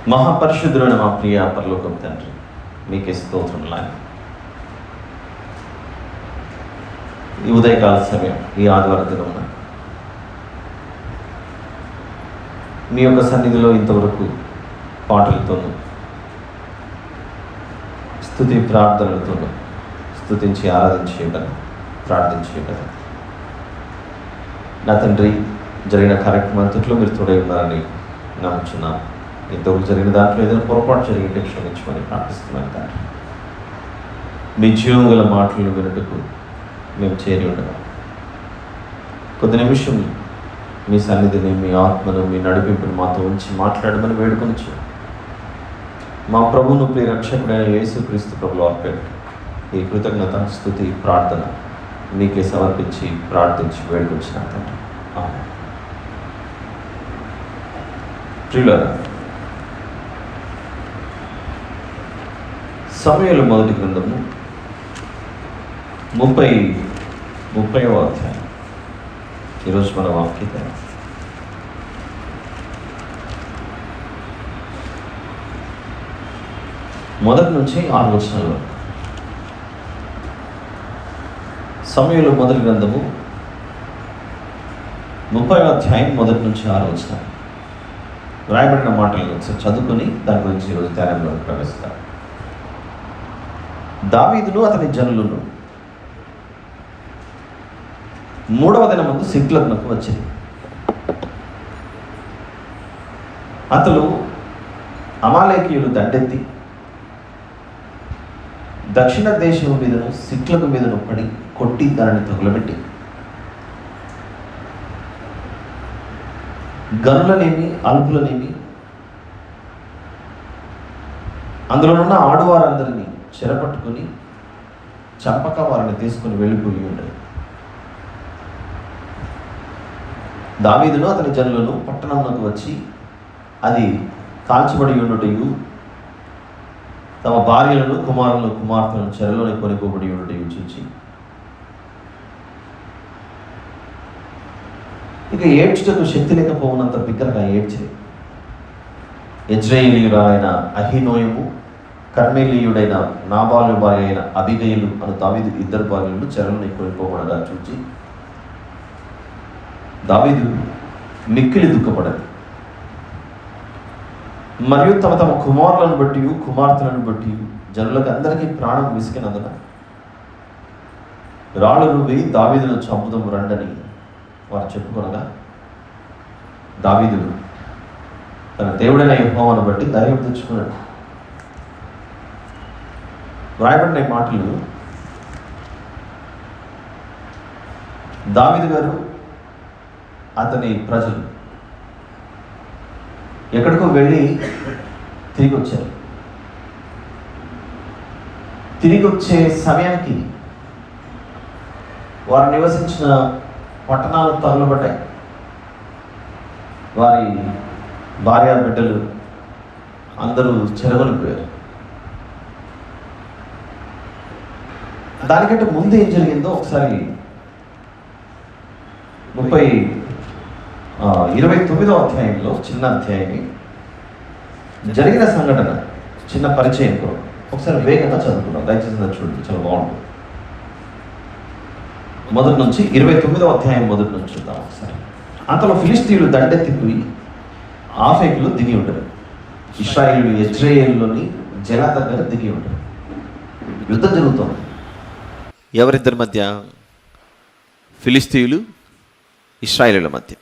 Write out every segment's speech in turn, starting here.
మహాపరిశుద్ధుడైన మా ప్రియ పరలోకపు తండ్రి, మీకే స్తోత్రములాయన. ఈ ఉదయకాల సమయం, ఈ ఆదివారం దినమున మీ యొక్క సన్నిధిలో ఇంతవరకు పాటలతోనూ స్తుతి ప్రార్థనలతోనూ స్తుతించి ఆరాధించేయడం, ప్రార్థించేయడం. నా తండ్రి, జరిగిన కార్యక్రమం అంతట్లో మీరు తోడై ఉన్నారని నమ్ముచున్నాను. ఇంతవరకు జరిగిన దాంట్లో ఏదైనా పొరపాటు జరిగితే క్షమించమని ప్రార్థిస్తున్నాను తండ్రి. మీ జీవం గల మాటలను వినుటకు మేము చేరి ఉండగా కొద్ది నిమిషం మీ సన్నిధిని, మీ ఆత్మను, మీ నడిపింపును మాతో ఉంచి మాట్లాడమని వేడుకొనిచ్చు. మా ప్రభువును ప్రియ రక్షకుడైన యేసుక్రీస్తు ప్రభువు అర్పణ ఈ కృతజ్ఞత, స్తుతి, ప్రార్థన మీకే సమర్పించి ప్రార్థించి వేడుకొచ్చిన తండ్రి. ఆమేన్. ప్రియులారా, సమూయేలు మొదటి గ్రంథము 30వ అధ్యాయం ఈరోజు మన వాక్యత. మొదటి నుంచి 6 వచనాల వరకు. సమూయేలు మొదటి గ్రంథము 30వ అధ్యాయం మొదటి నుంచి 6 వచనాలు రాయబడిన మాటలను ఒకసారి చదువుకొని దాని గురించి ఈరోజు ధ్యానంలో ప్రవేశిస్తారు. దావీదును అతని జనులను 3వ దినమందు సిక్లగునకు వచ్చింది. అతడు అమాలేకీయులు దండెత్తి దక్షిణ దేశం మీదను సిక్లగు మీదను పడి కొట్టి దానిని తగులబెట్టి గనులనేమి అల్పులనేమి అందులోనున్న ఆడువారందరినీ చెరపట్టుకుని చంపక వారిని తీసుకుని వెళ్ళిపోయి ఉండేది. దావీదును అతని జనులను పట్టణంలోకి వచ్చి అది కాల్చబడి ఉన్నటయు, తమ భార్యలను, కుమారులను, కుమార్తెలను చెరలోని కొనిపోబడి ఉన్నటయు చూచి ఇక ఏడ్చుటకు శక్తి లేకపోవునంత బిగ్గరగా ఏడ్చి యెజ్రెయేలీయుడైన అహీనోయము, కర్మెలీయుడైన నాబాలు భార్య అయిన అబిగయలు అను దావీదు 2 భార్యలను చెరలోని కొనిపోబడగా చూచి దావీదు మిక్కిలి దుఃఖపడదు. మరియు తమ తమ కుమారులను బట్టి, కుమార్తెలను బట్టి జనులకు అందరికీ ప్రాణం విసికినందున రాళ్ళు రువ్వి దావీదును చంపుదాము రండని వారు చెప్పుకొనగా దావీదు తన దేవుడైన యెహోవాను బట్టి ధైర్యం తెచ్చుకున్నాడు. వ్రాయబడిన మాటలు, దావీదు గారు, అతని ప్రజలు ఎక్కడికో వెళ్ళి తిరిగి వచ్చారు. తిరిగి వచ్చే సమయానికి వారు నివసించిన పట్టణాలు తగులబడ్డాయి. వారి భార్య బిడ్డలు అందరూ చెరగొనిపోయారు. దానికంటే ముందు ఏం జరిగిందో ఒకసారి 29వ అధ్యాయంలో, చిన్న అధ్యాయమే, జరిగిన సంఘటన చిన్న పరిచయం ఒకసారి వేగంగా చదువుకున్నాం. దయచేసి చూడండి, చాలా బాగుంటుంది. మొదటి నుంచి 29వ అధ్యాయం మొదటి నుంచి చూద్దాం ఒకసారి. అంతలో ఫిలిష్తీయులు దండెత్తిపోయి ఆఫెకులు దిగి ఉంటారు. ఇశ్రాయేలు యెజ్రెయేలులోని జల దగ్గర దిగి ఉంటారు. యుద్ధం జరుగుతుంది. ఎవరిద్దరి మధ్య? ఫిలిష్తీయులు, ఇశ్రాయేలుల మధ్య.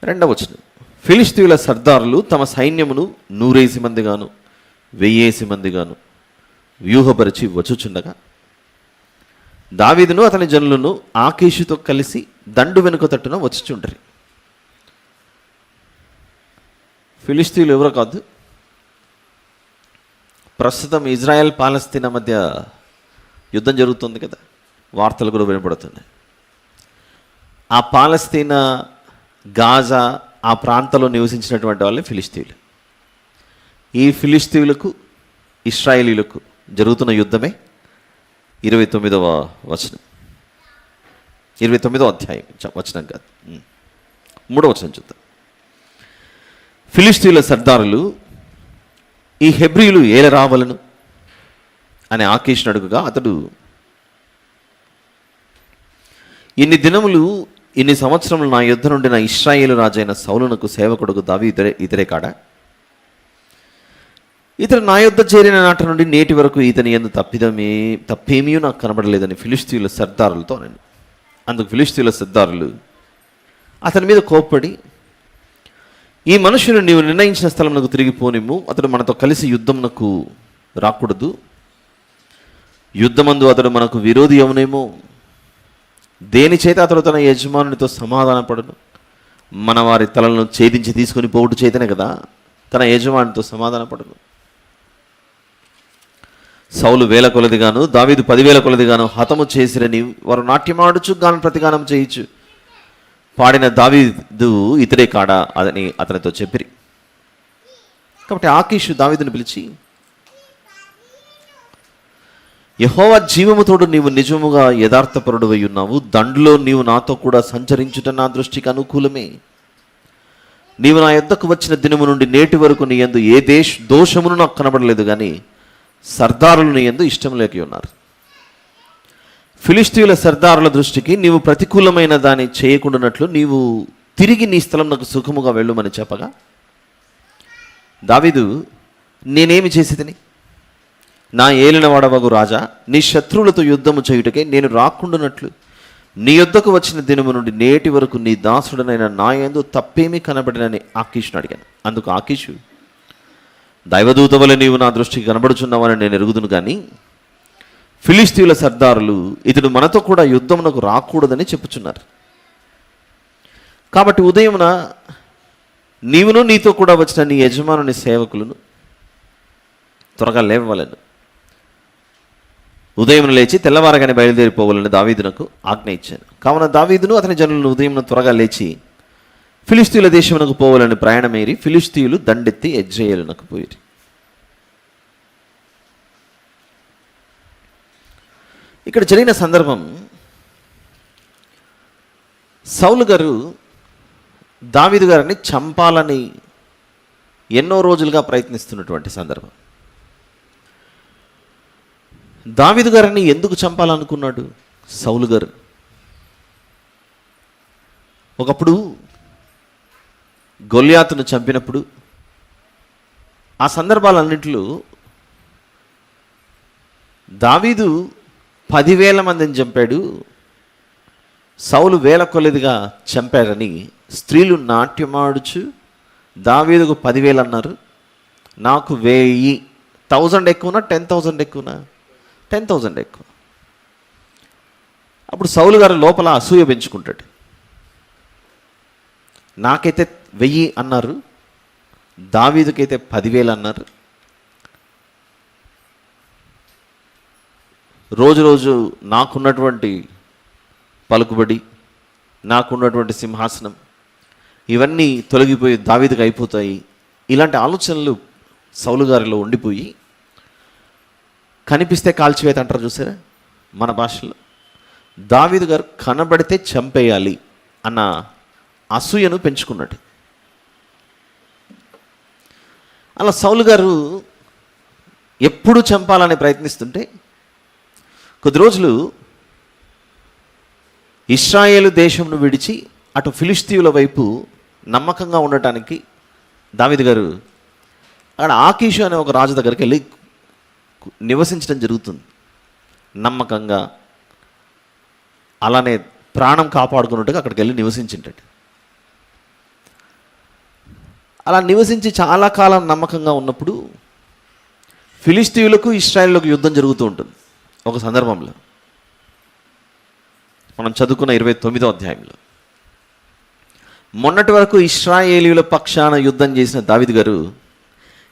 2వ వచనం. ఫిలిష్తీయుల సర్దారులు తమ సైన్యమును 100 మందిగాను 1000 మందిగాను వ్యూహపరిచి వచ్చుచుండగా దావీదును అతని జనులను ఆకీషుతో కలిసి దండు వెనుక తట్టున వచ్చుచుండ్రి. ఫిలిష్తీయులు ఎవరో కాదు, ప్రస్తుతం ఇజ్రాయెల్ పాలస్తీనా మధ్య యుద్ధం జరుగుతుంది కదా, వార్తలు కూడా వినపడుతున్నాయి. ఆ పాలస్తీనా, గాజా, ఆ ప్రాంతంలో నివసించినటువంటి వాళ్ళే ఫిలిష్తీయులు. ఈ ఫిలిష్తీయులకు, ఇశ్రాయేలీలకు జరుగుతున్న యుద్ధమే 29వ వచనం, 29వ అధ్యాయం వచనం కాదు, 3వ వచనం చూద్దాం. ఫిలిష్తీయుల సర్దారులు ఈ హెబ్రీయులు ఏల రావలను అని ఆకీషుని అడుగుగా అతడు, ఇన్ని దినములు ఇన్ని సంవత్సరములు నా యుద్ధ నుండి నా ఇశ్రాయేలు రాజైన సౌలునకు సేవకుడుకు దావీదు ఇతరే కాడా? ఇతడు నా యుద్ధ చేరిన నాటి నుండి నేటి వరకు ఇతని యందు తప్పేమీ నాకు కనబడలేదని ఫిలిష్తీయుల సర్దారులతో అన్నాను. అందుకు ఫిలిష్తీయుల సర్దారులు అతని మీద కోప్పడి, ఈ మనుషులు నీవు నిర్ణయించిన స్థలంలో తిరిగిపోనిమ్ము, అతడు మనతో కలిసి యుద్ధమునకు రాకూడదు, యుద్ధమందు అతడు మనకు విరోధి అవునేమో, దేని చేత అతడు తన యజమానునితో సమాధానపడను, మన వారి తలలను ఛేదించి తీసుకొని పోవుట చేతనే కదా తన యజమానితో సమాధానపడను. సౌలు 1000 కొలదిగాను దావీదు 10,000 కొలదిగాను హతము చేసిరని వారు నాట్యమాడుచు గానం ప్రతిగానం చేయించు పాడిన దావీదు ఇతడే కాడా అని అతనితో చెప్పిరి. కాబట్టి ఆకీషు దావీదును పిలిచి, యెహోవా జీవముతోడు నీవు నిజముగా యథార్థపరుడవై ఉన్నావు, దండులో నీవు నాతో కూడా సంచరించుట నా దృష్టికి అనుకూలమే. నీవు నా యొద్దకు వచ్చిన దినము నుండి నేటి వరకు నీ యందు ఏ దోషమును నాకు కనబడలేదు, కానీ సర్దారులు నీ యందు ఇష్టం లేక ఉన్నారు. ఫిలిష్తీయుల సర్దారుల దృష్టికి నీవు ప్రతికూలమైన దాన్ని చేయకుండానట్లు నీవు తిరిగి నీ స్థలం నాకు సుఖముగా వెళ్ళుమని చెప్పగా, దావీదు, నేనేమి చేసేదని? నా ఏలినవాడవగు రాజా, నీ శత్రువులతో యుద్ధము చేయుటకే నేను రాకుండానట్లు నీ యొద్దకు వచ్చిన దినము నుండి నేటి వరకు నీ దాసుడనైన నా యందు తప్పేమీ కనబడినని ఆకీషుని అడిగాను. అందుకు ఆకీషు, దైవదూత వలె నీవు నా దృష్టికి కనబడుచున్నావని నేను ఎరుగుదును, కానీ ఫిలిష్తీయుల సర్దారులు ఇతడు మనతో కూడా యుద్ధమునకు రాకూడదని చెప్పుచున్నారు. కాబట్టి ఉదయమున నీవును నీతో కూడా వచ్చిన నీ యజమానుని సేవకులను త్వరగా లేవవలెను. ఉదయం లేచి తెల్లవారగానే బయలుదేరిపోవాలని దావీదునకు ఆజ్ఞ ఇచ్చాను. కావున దావీదును అతని జనులను ఉదయం త్వరగా లేచి ఫిలిష్తీయుల దేశమునకు పోవాలని ప్రయాణమేరి ఫిలిష్తీయులు దండెత్తి యెజ్రెయేలునకు పోయిరి. ఇక్కడ జరిగిన సందర్భం, సౌలు గారు దావీదు గారిని చంపాలని ఎన్నో రోజులుగా ప్రయత్నిస్తున్నటువంటి సందర్భం. దావీదు గారిని ఎందుకు చంపాలనుకున్నాడు సౌలు గారు? ఒకప్పుడు గొల్యాతును చంపినప్పుడు ఆ సందర్భాలన్నింటిలో దావీదు 10,000 మందిని చంపాడు, సౌలు 1000 కొలదిగా చంపారని స్త్రీలు నాట్యమాడుచు దావీదుకు 10,000 అన్నారు, నాకు 1000 ఎక్కువనా 10,000 ఎక్కువనా? 10,000 ఎక్కువ. అప్పుడు సౌలు గారు లోపల అసూయ పెంచుకుంటాడు. నాకైతే 1000 అన్నారు, దావీదుకైతే 10,000 అన్నారు. రోజు రోజు నాకున్నటువంటి పలుకుబడి, నాకున్నటువంటి సింహాసనం ఇవన్నీ తొలగిపోయి దావీదుకు అయిపోతాయి. ఇలాంటి ఆలోచనలు సౌలు గారిలో ఉండిపోయి, కనిపిస్తే కాల్చివేత అంటారు చూసారా మన భాషలో, దావీదు గారు కనబడితే చంపేయాలి అన్న అసూయను పెంచుకున్నాడు. అలా సౌలు గారు ఎప్పుడు చంపాలని ప్రయత్నిస్తుంటే కొద్ది రోజులు ఇశ్రాయేలు దేశంను విడిచి అటు ఫిలిష్తీయుల వైపు నమ్మకంగా ఉండటానికి దావీదు గారు అక్కడ ఆకీషు అనే ఒక రాజు దగ్గరికి వెళ్ళి నివసించడం జరుగుతుంది. నమ్మకంగా అలానే ప్రాణం కాపాడుకున్నట్టుగా అక్కడికి వెళ్ళి నివసించింటాడు. అలా నివసించి చాలా కాలం నమ్మకంగా ఉన్నప్పుడు ఫిలిష్తీయులకు ఇశ్రాయేలులకు యుద్ధం జరుగుతూ ఉంటుంది. ఒక సందర్భంలో మనం చదువుకున్న 29వ అధ్యాయంలో మొన్నటి వరకు ఇశ్రాయేలీయుల పక్షాన యుద్ధం చేసిన దావీదు గారు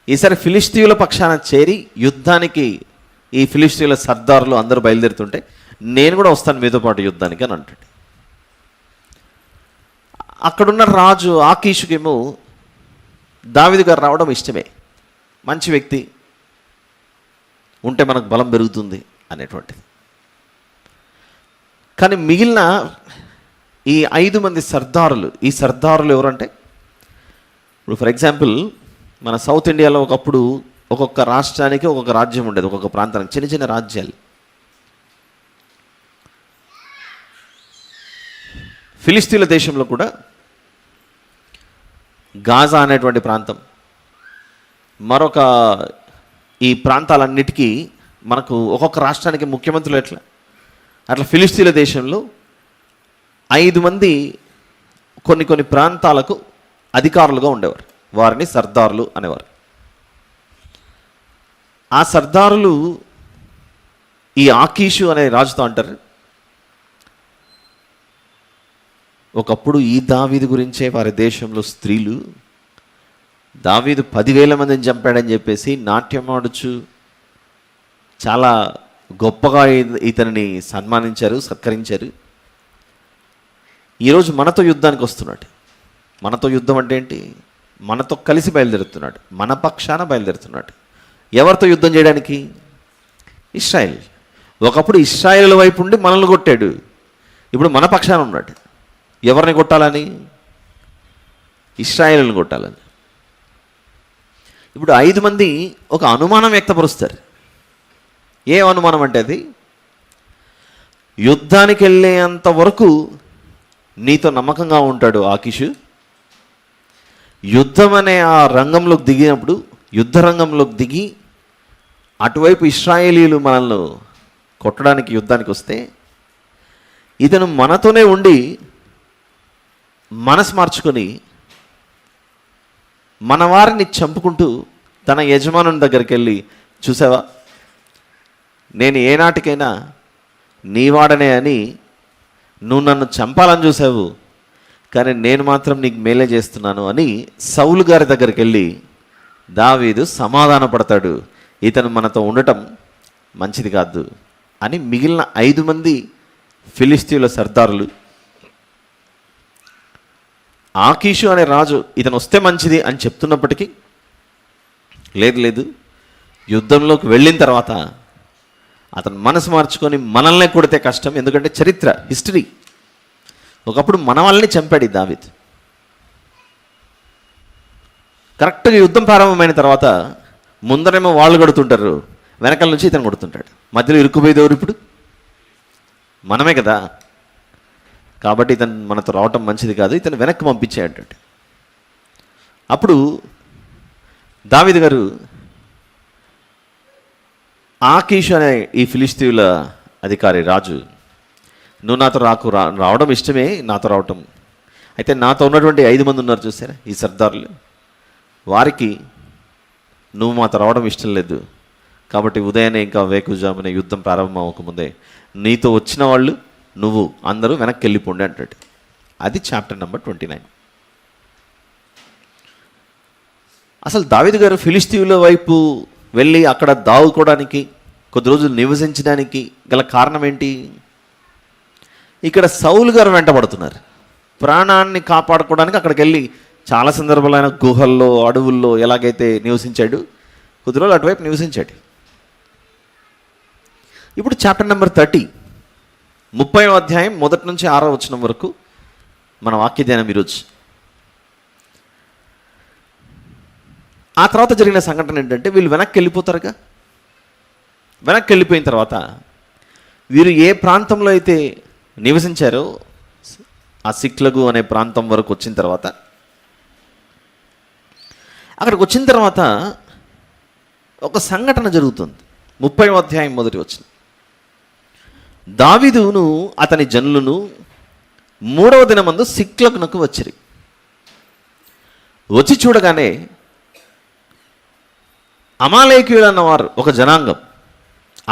ఈసారి ఫిలిష్తీయుల పక్షాన చేరి యుద్ధానికి ఈ ఫిలిష్తీయుల సర్దారులు అందరూ బయలుదేరుతుంటే నేను కూడా వస్తాను మీతో పాటు యుద్ధానికి అని అంటాడు. అక్కడున్న రాజు ఆకీషుకేమో దావీదు గారు రావడం ఇష్టమే, మంచి వ్యక్తి ఉంటే మనకు బలం పెరుగుతుంది అనేటువంటిది. కానీ మిగిలిన ఈ 5 మంది సర్దారులు, ఈ సర్దారులు ఎవరంటే ఇప్పుడు ఫర్ ఎగ్జాంపుల్ మన సౌత్ ఇండియాలో ఒకప్పుడు ఒక్కొక్క రాష్ట్రానికి ఒక్కొక్క రాజ్యం ఉండేది, ఒక్కొక్క ప్రాంతానికి చిన్న చిన్న రాజ్యాలు. ఫిలిస్తీన్ల దేశంలో కూడా గాజా అనేటువంటి ప్రాంతం, మరొక ఈ ప్రాంతాలన్నిటికీ మనకు ఒక్కొక్క రాష్ట్రానికి ముఖ్యమంత్రులు ఎట్లా, అట్లా ఫిలిస్తీన్ల దేశంలో 5 మంది కొన్ని ప్రాంతాలకు అధికారులుగా ఉండేవారు. వారిని సర్దారులు అనేవారు. ఆ సర్దారులు ఈ ఆకీషు అనే రాజుతో అంటారు, ఒకప్పుడు ఈ దావీదు గురించే వారి దేశంలో స్త్రీలు దావీదు 10,000 మందిని చంపాడని చెప్పేసి నాట్యం ఆడుచు చాలా గొప్పగా ఇతనిని సన్మానించారు, సత్కరించారు. ఈరోజు మనతో యుద్ధానికి వస్తున్నాడు. మనతో యుద్ధం అంటే ఏంటి? మనతో కలిసి బయలుదేరుతున్నాడు, మన పక్షాన బయలుదేరుతున్నాడు. ఎవరితో యుద్ధం చేయడానికి? ఇశ్రాయేల్. ఒకప్పుడు ఇశ్రాయేల్ వైపు ఉండి మనల్ని కొట్టాడు, ఇప్పుడు మన పక్షాన ఉన్నాడు. ఎవరిని కొట్టాలని? ఇశ్రాయేలుని కొట్టాలని. ఇప్పుడు 5 మంది ఒక అనుమానం వ్యక్తపరుస్తారు. ఏ అనుమానం అంటే అది, యుద్ధానికి వెళ్ళేంత వరకు నీతో నమ్మకంగా ఉంటాడు ఆకీషు. యుద్ధం అనే ఆ రంగంలోకి దిగినప్పుడు, యుద్ధ రంగంలోకి దిగి అటువైపు ఇశ్రాయేలీలు మనల్ని కొట్టడానికి యుద్ధానికి వస్తే ఇతను మనతోనే ఉండి మనసు మార్చుకొని మన వారిని చంపుకుంటూ తన యజమానుని దగ్గరికి వెళ్ళి, చూసావా నేను ఏనాటికైనా నీవాడనే అని నువ్వు నన్ను చంపాలని చూసావు, కానీ నేను మాత్రం నీకు మేలే చేస్తున్నాను అని సౌలు గారి దగ్గరికి వెళ్ళి దావీదు సమాధాన పడతాడు, ఇతను మనతో ఉండటం మంచిది కాదు అని. మిగిలిన 5 మంది ఫిలిస్తీన్ల సర్దారులు ఆకీషు అనే రాజు ఇతను వస్తే మంచిది అని చెప్తున్నప్పటికీ, లేదు యుద్ధంలోకి వెళ్ళిన తర్వాత అతను మనసు మార్చుకొని మనల్నే కొడితే కష్టం. ఎందుకంటే చరిత్ర, హిస్టరీ, ఒకప్పుడు మన వాళ్ళని చంపాడు ఈ దావీదు. కరెక్ట్గా యుద్ధం ప్రారంభమైన తర్వాత ముందరేమో వాళ్ళు కొడుతుంటారు, వెనకాల నుంచి ఇతను కొడుతుంటాడు. మధ్యలో ఇరుక్కుపోయేది ఎవరు? ఇప్పుడు మనమే కదా. కాబట్టి ఇతను మనతో రావటం మంచిది కాదు, ఇతను వెనక్కి పంపించేయంటాడు. అప్పుడు దావీదు గారు ఆకీషు అనే ఈ ఫిలిస్తీన్ల అధికారి రాజు, నువ్వు నాతో రావడం ఇష్టమే, నాతో రావటం. అయితే నాతో ఉన్నటువంటి 5 మంది ఉన్నారు చూసారా ఈ సర్దారులు, వారికి నువ్వు మాతో రావడం ఇష్టం లేదు. కాబట్టి ఉదయాన్నే ఇంకా వేకుజామునే యుద్ధం ప్రారంభం అవ్వకముందే నీతో వచ్చిన వాళ్ళు నువ్వు అందరూ వెనక్కి వెళ్ళిపోండి అంటాడు. అది చాప్టర్ నెంబర్ 29. అసలు దావీదు గారు ఫిలిస్తీన్ల వైపు వెళ్ళి అక్కడ దావుకోవడానికి, కొద్ది రోజులు నివసించడానికి గల కారణం ఏంటి? ఇక్కడ సౌలు గారు వెంటబడుతున్నారు. ప్రాణాన్ని కాపాడుకోవడానికి అక్కడికి వెళ్ళి చాలా సందర్భాలు ఆయన గుహల్లో, అడవుల్లో ఎలాగైతే నివసించాడు, కొద్ది రోజులు అటువైపు నివసించాడు. ఇప్పుడు చాప్టర్ నెంబర్ 30, 30వ అధ్యాయం 1 నుంచి 6వ వచనం వరకు మన వాక్య ధ్యానం ఈరోజు. ఆ తర్వాత జరిగిన సంఘటన ఏంటంటే, వీళ్ళు వెనక్కి వెళ్ళిపోతారుగా. వెనక్కి వెళ్ళిపోయిన తర్వాత వీరు ఏ ప్రాంతంలో అయితే నివసించారో ఆ సిక్లగు అనే ప్రాంతం వరకు వచ్చిన తర్వాత, అక్కడికి వచ్చిన తర్వాత ఒక సంఘటన జరుగుతుంది. 30వ అధ్యాయం 1వ వచనం. దావీదును అతని జనులను 3వ దినమందు సిక్లగునకు వచ్చిరి. వచ్చి చూడగానే అమాలేకీయులు అన్నవారు ఒక జనాంగం,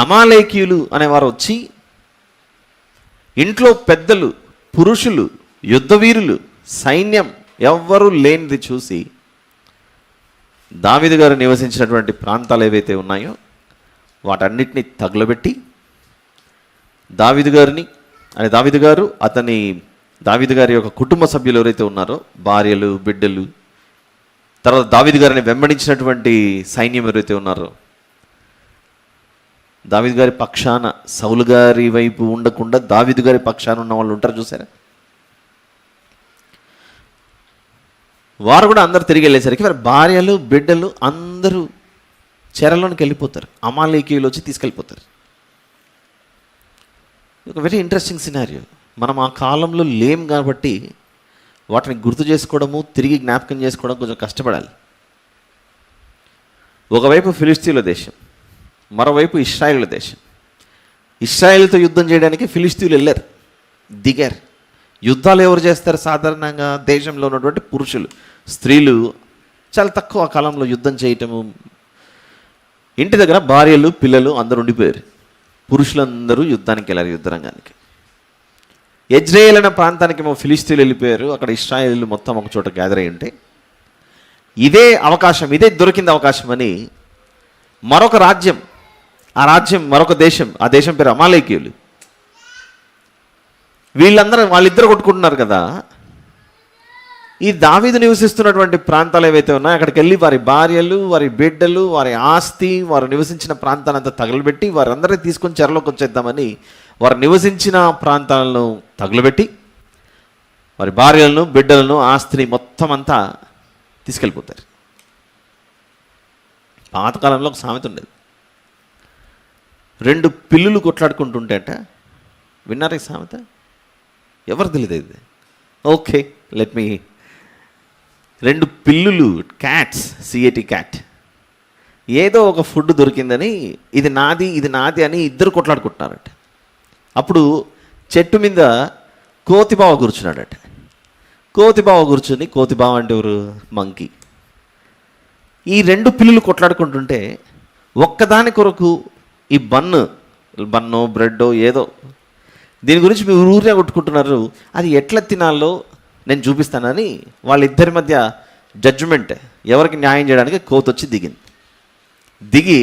అమాలేకీయులు అనేవారు వచ్చి ఇంట్లో పెద్దలు, పురుషులు, యుద్ధవీరులు, సైన్యం ఎవ్వరూ లేనిది చూసి దావీదు గారు నివసించినటువంటి ప్రాంతాలు ఏవైతే ఉన్నాయో వాటన్నిటిని తగులబెట్టి దావీదు గారు దావీదు గారి యొక్క కుటుంబ సభ్యులు ఎవరైతే ఉన్నారో, భార్యలు, బిడ్డలు, తర్వాత దావీదు గారిని వెంబడించినటువంటి సైన్యం ఎవరైతే ఉన్నారో, దావీదు గారి పక్షాన, సౌలు గారి వైపు ఉండకుండా దావీదు గారి పక్షాన ఉన్న వాళ్ళు ఉంటారు చూసారా, వారు కూడా అందరు తిరిగి వెళ్ళేసరికి వారి భార్యలు బిడ్డలు అందరూ చెరలోనికి వెళ్ళిపోతారు. అమాలేకీయులు వచ్చి తీసుకెళ్ళిపోతారు. ఒక వెరీ ఇంట్రెస్టింగ్ సినారియో. మనం ఆ కాలంలో లేం కాబట్టి వాటిని గుర్తు చేసుకోవడము, తిరిగి జ్ఞాపకం చేసుకోవడం కొంచెం కష్టపడాలి. ఒకవైపు ఫిలిస్తీన్ల దేశం, మరోవైపు ఇశ్రాయేలుల దేశం. ఇశ్రాయేలుతో యుద్ధం చేయడానికి ఫిలిస్తీన్లు వెళ్ళారు, దిగారు. యుద్ధాలు ఎవరు చేస్తారు? సాధారణంగా దేశంలో ఉన్నటువంటి పురుషులు. స్త్రీలు చాలా తక్కువ కాలంలో యుద్ధం చేయటము. ఇంటి దగ్గర భార్యలు పిల్లలు అందరూ ఉండిపోయారు. పురుషులందరూ యుద్ధానికి వెళ్ళారు, యుద్ధరంగానికి. యజ్రేల్ అనే ప్రాంతానికి ఫిలిస్తీన్లు వెళ్ళిపోయారు. అక్కడ ఇశ్రాయేలీలు మొత్తం ఒక చోట గ్యాదర్ అయి ఉంటే ఇదే అవకాశం, ఇదే దొరికింది అవకాశం అని మరొక రాజ్యం, ఆ రాజ్యం మరొక దేశం, ఆ దేశం పేరు అమాలేకీయులు. వాళ్ళిద్దరు కొట్టుకుంటున్నారు కదా. ఈ దావీదు నివసిస్తున్నటువంటి ప్రాంతాలు ఏవైతే ఉన్నాయో అక్కడికి వెళ్ళి వారి భార్యలు, వారి బిడ్డలు, వారి ఆస్తి, వారు నివసించిన ప్రాంతాలంతా తగలబెట్టి వారందరినీ తీసుకొని చెరలోకి వచ్చేద్దామని వారు నివసించిన ప్రాంతాలను తగులబెట్టి వారి భార్యలను, బిడ్డలను, ఆస్తిని మొత్తం అంతా తీసుకెళ్ళిపోతారు. పాతకాలంలో ఒక సామెత ఉండేది, 2 పిల్లులు కొట్లాడుకుంటుంటేట. విన్నారా ఈ సామెత? ఎవరు తెలియదు ఇది? Okay, let me. 2 పిల్లులు, క్యాట్స్, సిఏటి క్యాట్, ఏదో ఒక ఫుడ్ దొరికిందని ఇది నాది, ఇది నాది అని ఇద్దరు కొట్లాడుకుంటున్నారట. అప్పుడు చెట్టు మీద కోతిబావ కూర్చున్నాడట. కోతిబావ కూర్చుని, కోతిబావ అంటే ఎవరు? మంకీ. ఈ 2 పిల్లులు కొట్లాడుకుంటుంటే ఒక్కదాని కొరకు ఈ బన్నో బ్రెడ్డో ఏదో దీని గురించి మీరు ఊరినే కొట్టుకుంటున్నారు, అది ఎట్లా తినాలో నేను చూపిస్తానని వాళ్ళిద్దరి మధ్య జడ్జిమెంట్, ఎవరికి న్యాయం చేయడానికి కోతి వచ్చి దిగి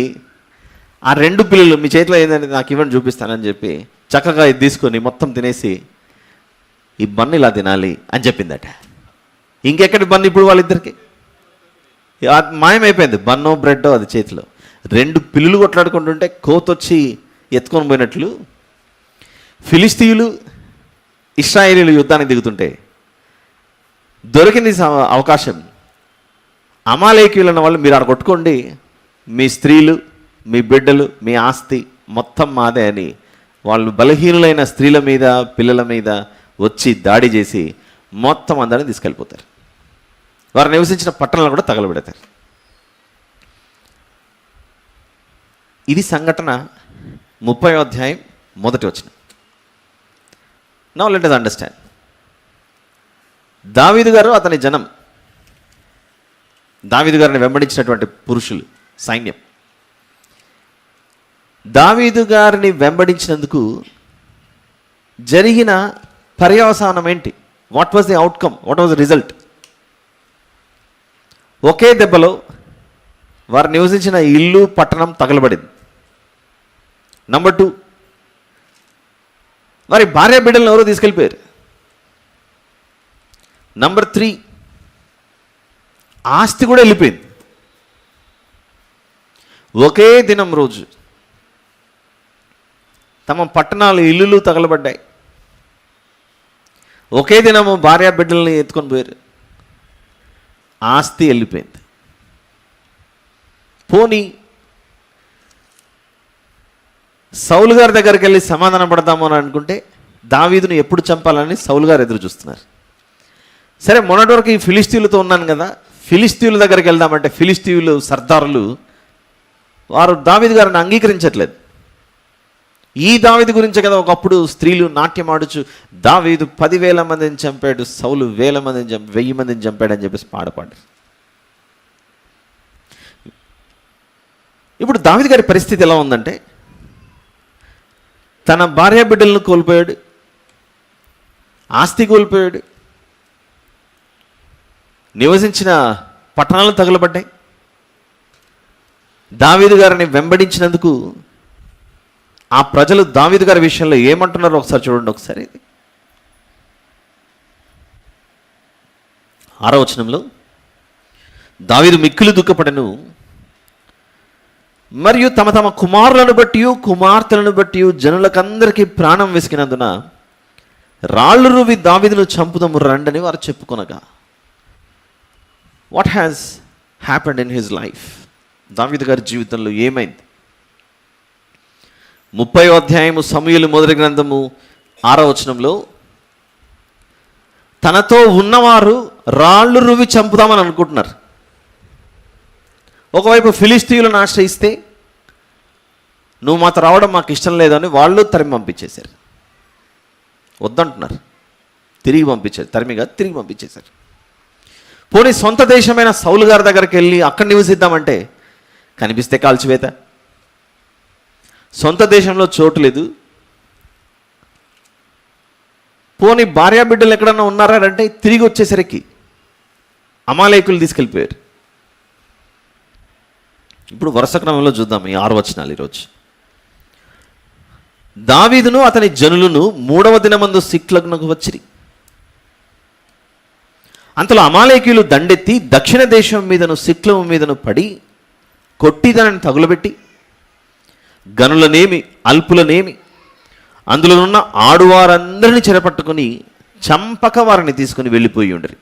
ఆ 2 పిల్లలు మీ చేతిలో ఏంటంటే నాకు ఇవ్వండి చూపిస్తానని చెప్పి చక్కగా ఇది తీసుకొని మొత్తం తినేసి ఈ బన్ను ఇలా తినాలి అని చెప్పిందట. ఇంకెక్కడి బన్ను ఇప్పుడు వాళ్ళిద్దరికి మాయమైపోయింది. బన్నో బ్రెడ్డో అది చేతిలో. 2 పిల్లులు కొట్లాడుకుంటుంటే కోతి వచ్చి ఎత్తుకొని పోయినట్లు ఫిలిస్తీయులు ఇశ్రాయేలీలు యుద్ధానికి దిగుతుంటే దొరికింది అవకాశం. అమాలేకీయులు అన్న వాళ్ళు మీరు ఆడ కొట్టుకోండి, మీ స్త్రీలు, మీ బిడ్డలు, మీ ఆస్తి మొత్తం మాదే అని వాళ్ళు బలహీనులైన స్త్రీల మీద, పిల్లల మీద వచ్చి దాడి చేసి మొత్తం అందరిని తీసుకెళ్ళిపోతారు. వారు నివసించిన పట్టణాలను కూడా తగలబెడతారు. ఇది సంఘటన 30వ అధ్యాయం 1వ వచనం. Now let us understand. దావీదు గారు, అతని జనం, దావీదు గారిని వెంబడించినటువంటి పురుషులు, సైన్యం, దావీదు గారిని వెంబడించినందుకు జరిగిన పర్యవసానం ఏంటి? What was the outcome? What was the result? ఒకే దెబ్బలో వారు నివసించిన ఇల్లు, పట్టణం తగలబడింది. నంబర్ 2, వారి భార్య బిడ్డలను ఎవరో తీసుకెళ్ళిపోయారు. నంబర్ 3, ఆస్తి కూడా వెళ్ళిపోయింది. ఒకే దినం రోజు తమ పట్టణాలు, ఇల్లులు తగలబడ్డాయి. ఒకే దినము భార్య బిడ్డల్ని ఎత్తుకొని పోయారు. ఆస్తి వెళ్ళిపోయింది. పోనీ సౌలు గారి దగ్గరికి వెళ్ళి సమాధానం పడదాము అని అనుకుంటే దావీదును ఎప్పుడు చంపాలని సౌలు గారు ఎదురు చూస్తున్నారు. సరే, మొన్నటి వరకు ఈ ఫిలిస్తీన్లతో ఉన్నాను కదా, ఫిలిస్తీన్ల దగ్గరికి వెళ్దామంటే ఫిలిస్తీన్లు సర్దారులు వారు దావీదు గారిని అంగీకరించట్లేదు. ఈ దావీదు గురించే కదా ఒకప్పుడు స్త్రీలు నాట్యం ఆడుచు దావీదు 10,000 మందిని చంపాడు, సౌలు 1,000 మందిని 1,000 మందిని చంపాడు అని చెప్పేసి పాడపాడారు. ఇప్పుడు దావీదు గారి పరిస్థితి ఎలా ఉందంటే తన భార్య బిడ్డలను కోల్పోయాడు, ఆస్తి కోల్పోయాడు, నివసించిన పట్టణాలను తగలబడ్డాయి. దావీదు గారిని వెంబడించినందుకు ఆ ప్రజలు దావీదు గారి విషయంలో ఏమంటున్నారో ఒకసారి చూడండి. ఒకసారి 6వ వచనంలో దావీదు మిక్కిలి దుఃఖపడెను, మరియు తమ తమ కుమారులను బట్టి కుమార్తెలను బట్టి జనులకందరికీ ప్రాణం వెసికినందున రాళ్ళు రువి దావీదును చంపుదము రండని వారు చెప్పుకొనగా. What has happened in his life? దావీదు గారి జీవితంలో ఏమైంది? 30వ అధ్యాయము సమూయేలు మొదటి గ్రంథము 6వ వచనంలో, తనతో ఉన్నవారు రాళ్ళు రువి చంపుదామని అనుకుంటున్నారు. ఒకవైపు ఫిలిస్తీయులను ఆశ్రయిస్తే, నువ్వు మాతో రావడం మాకు ఇష్టం లేదని వాళ్ళు తరిమి పంపించేశారు. వద్దంటున్నారు, తిరిగి పంపించారు. తిరిగి పంపించేశారు. పోనీ సొంత దేశమైన సౌలు గారి దగ్గరికి వెళ్ళి అక్కడ నివసిద్దామంటే కనిపిస్తే కాల్చివేత. సొంత దేశంలో చోటు లేదు. పోనీ భార్యాబిడ్డలు ఎక్కడన్నా ఉన్నారంటే తిరిగి వచ్చేసరికి అమాలేకులు తీసుకెళ్ళిపోయారు. ఇప్పుడు వరుస క్రమంలో చూద్దాం ఈ 6 వచనాలు ఈరోజు. దావీదును అతని జనులను 3వ దినమందు సిక్లగ్నకు వచ్చిరి. అంతలో అమాలేకీయులు దండెత్తి దక్షిణ దేశం మీదను సిక్లము మీదను పడి కొట్టి దానిని తగులబెట్టి గనులనేమి అల్పులనేమి అందులో ఉన్న ఆడువారందరినీ చెరపట్టుకుని చంపక వారిని తీసుకుని వెళ్ళిపోయి ఉండరు.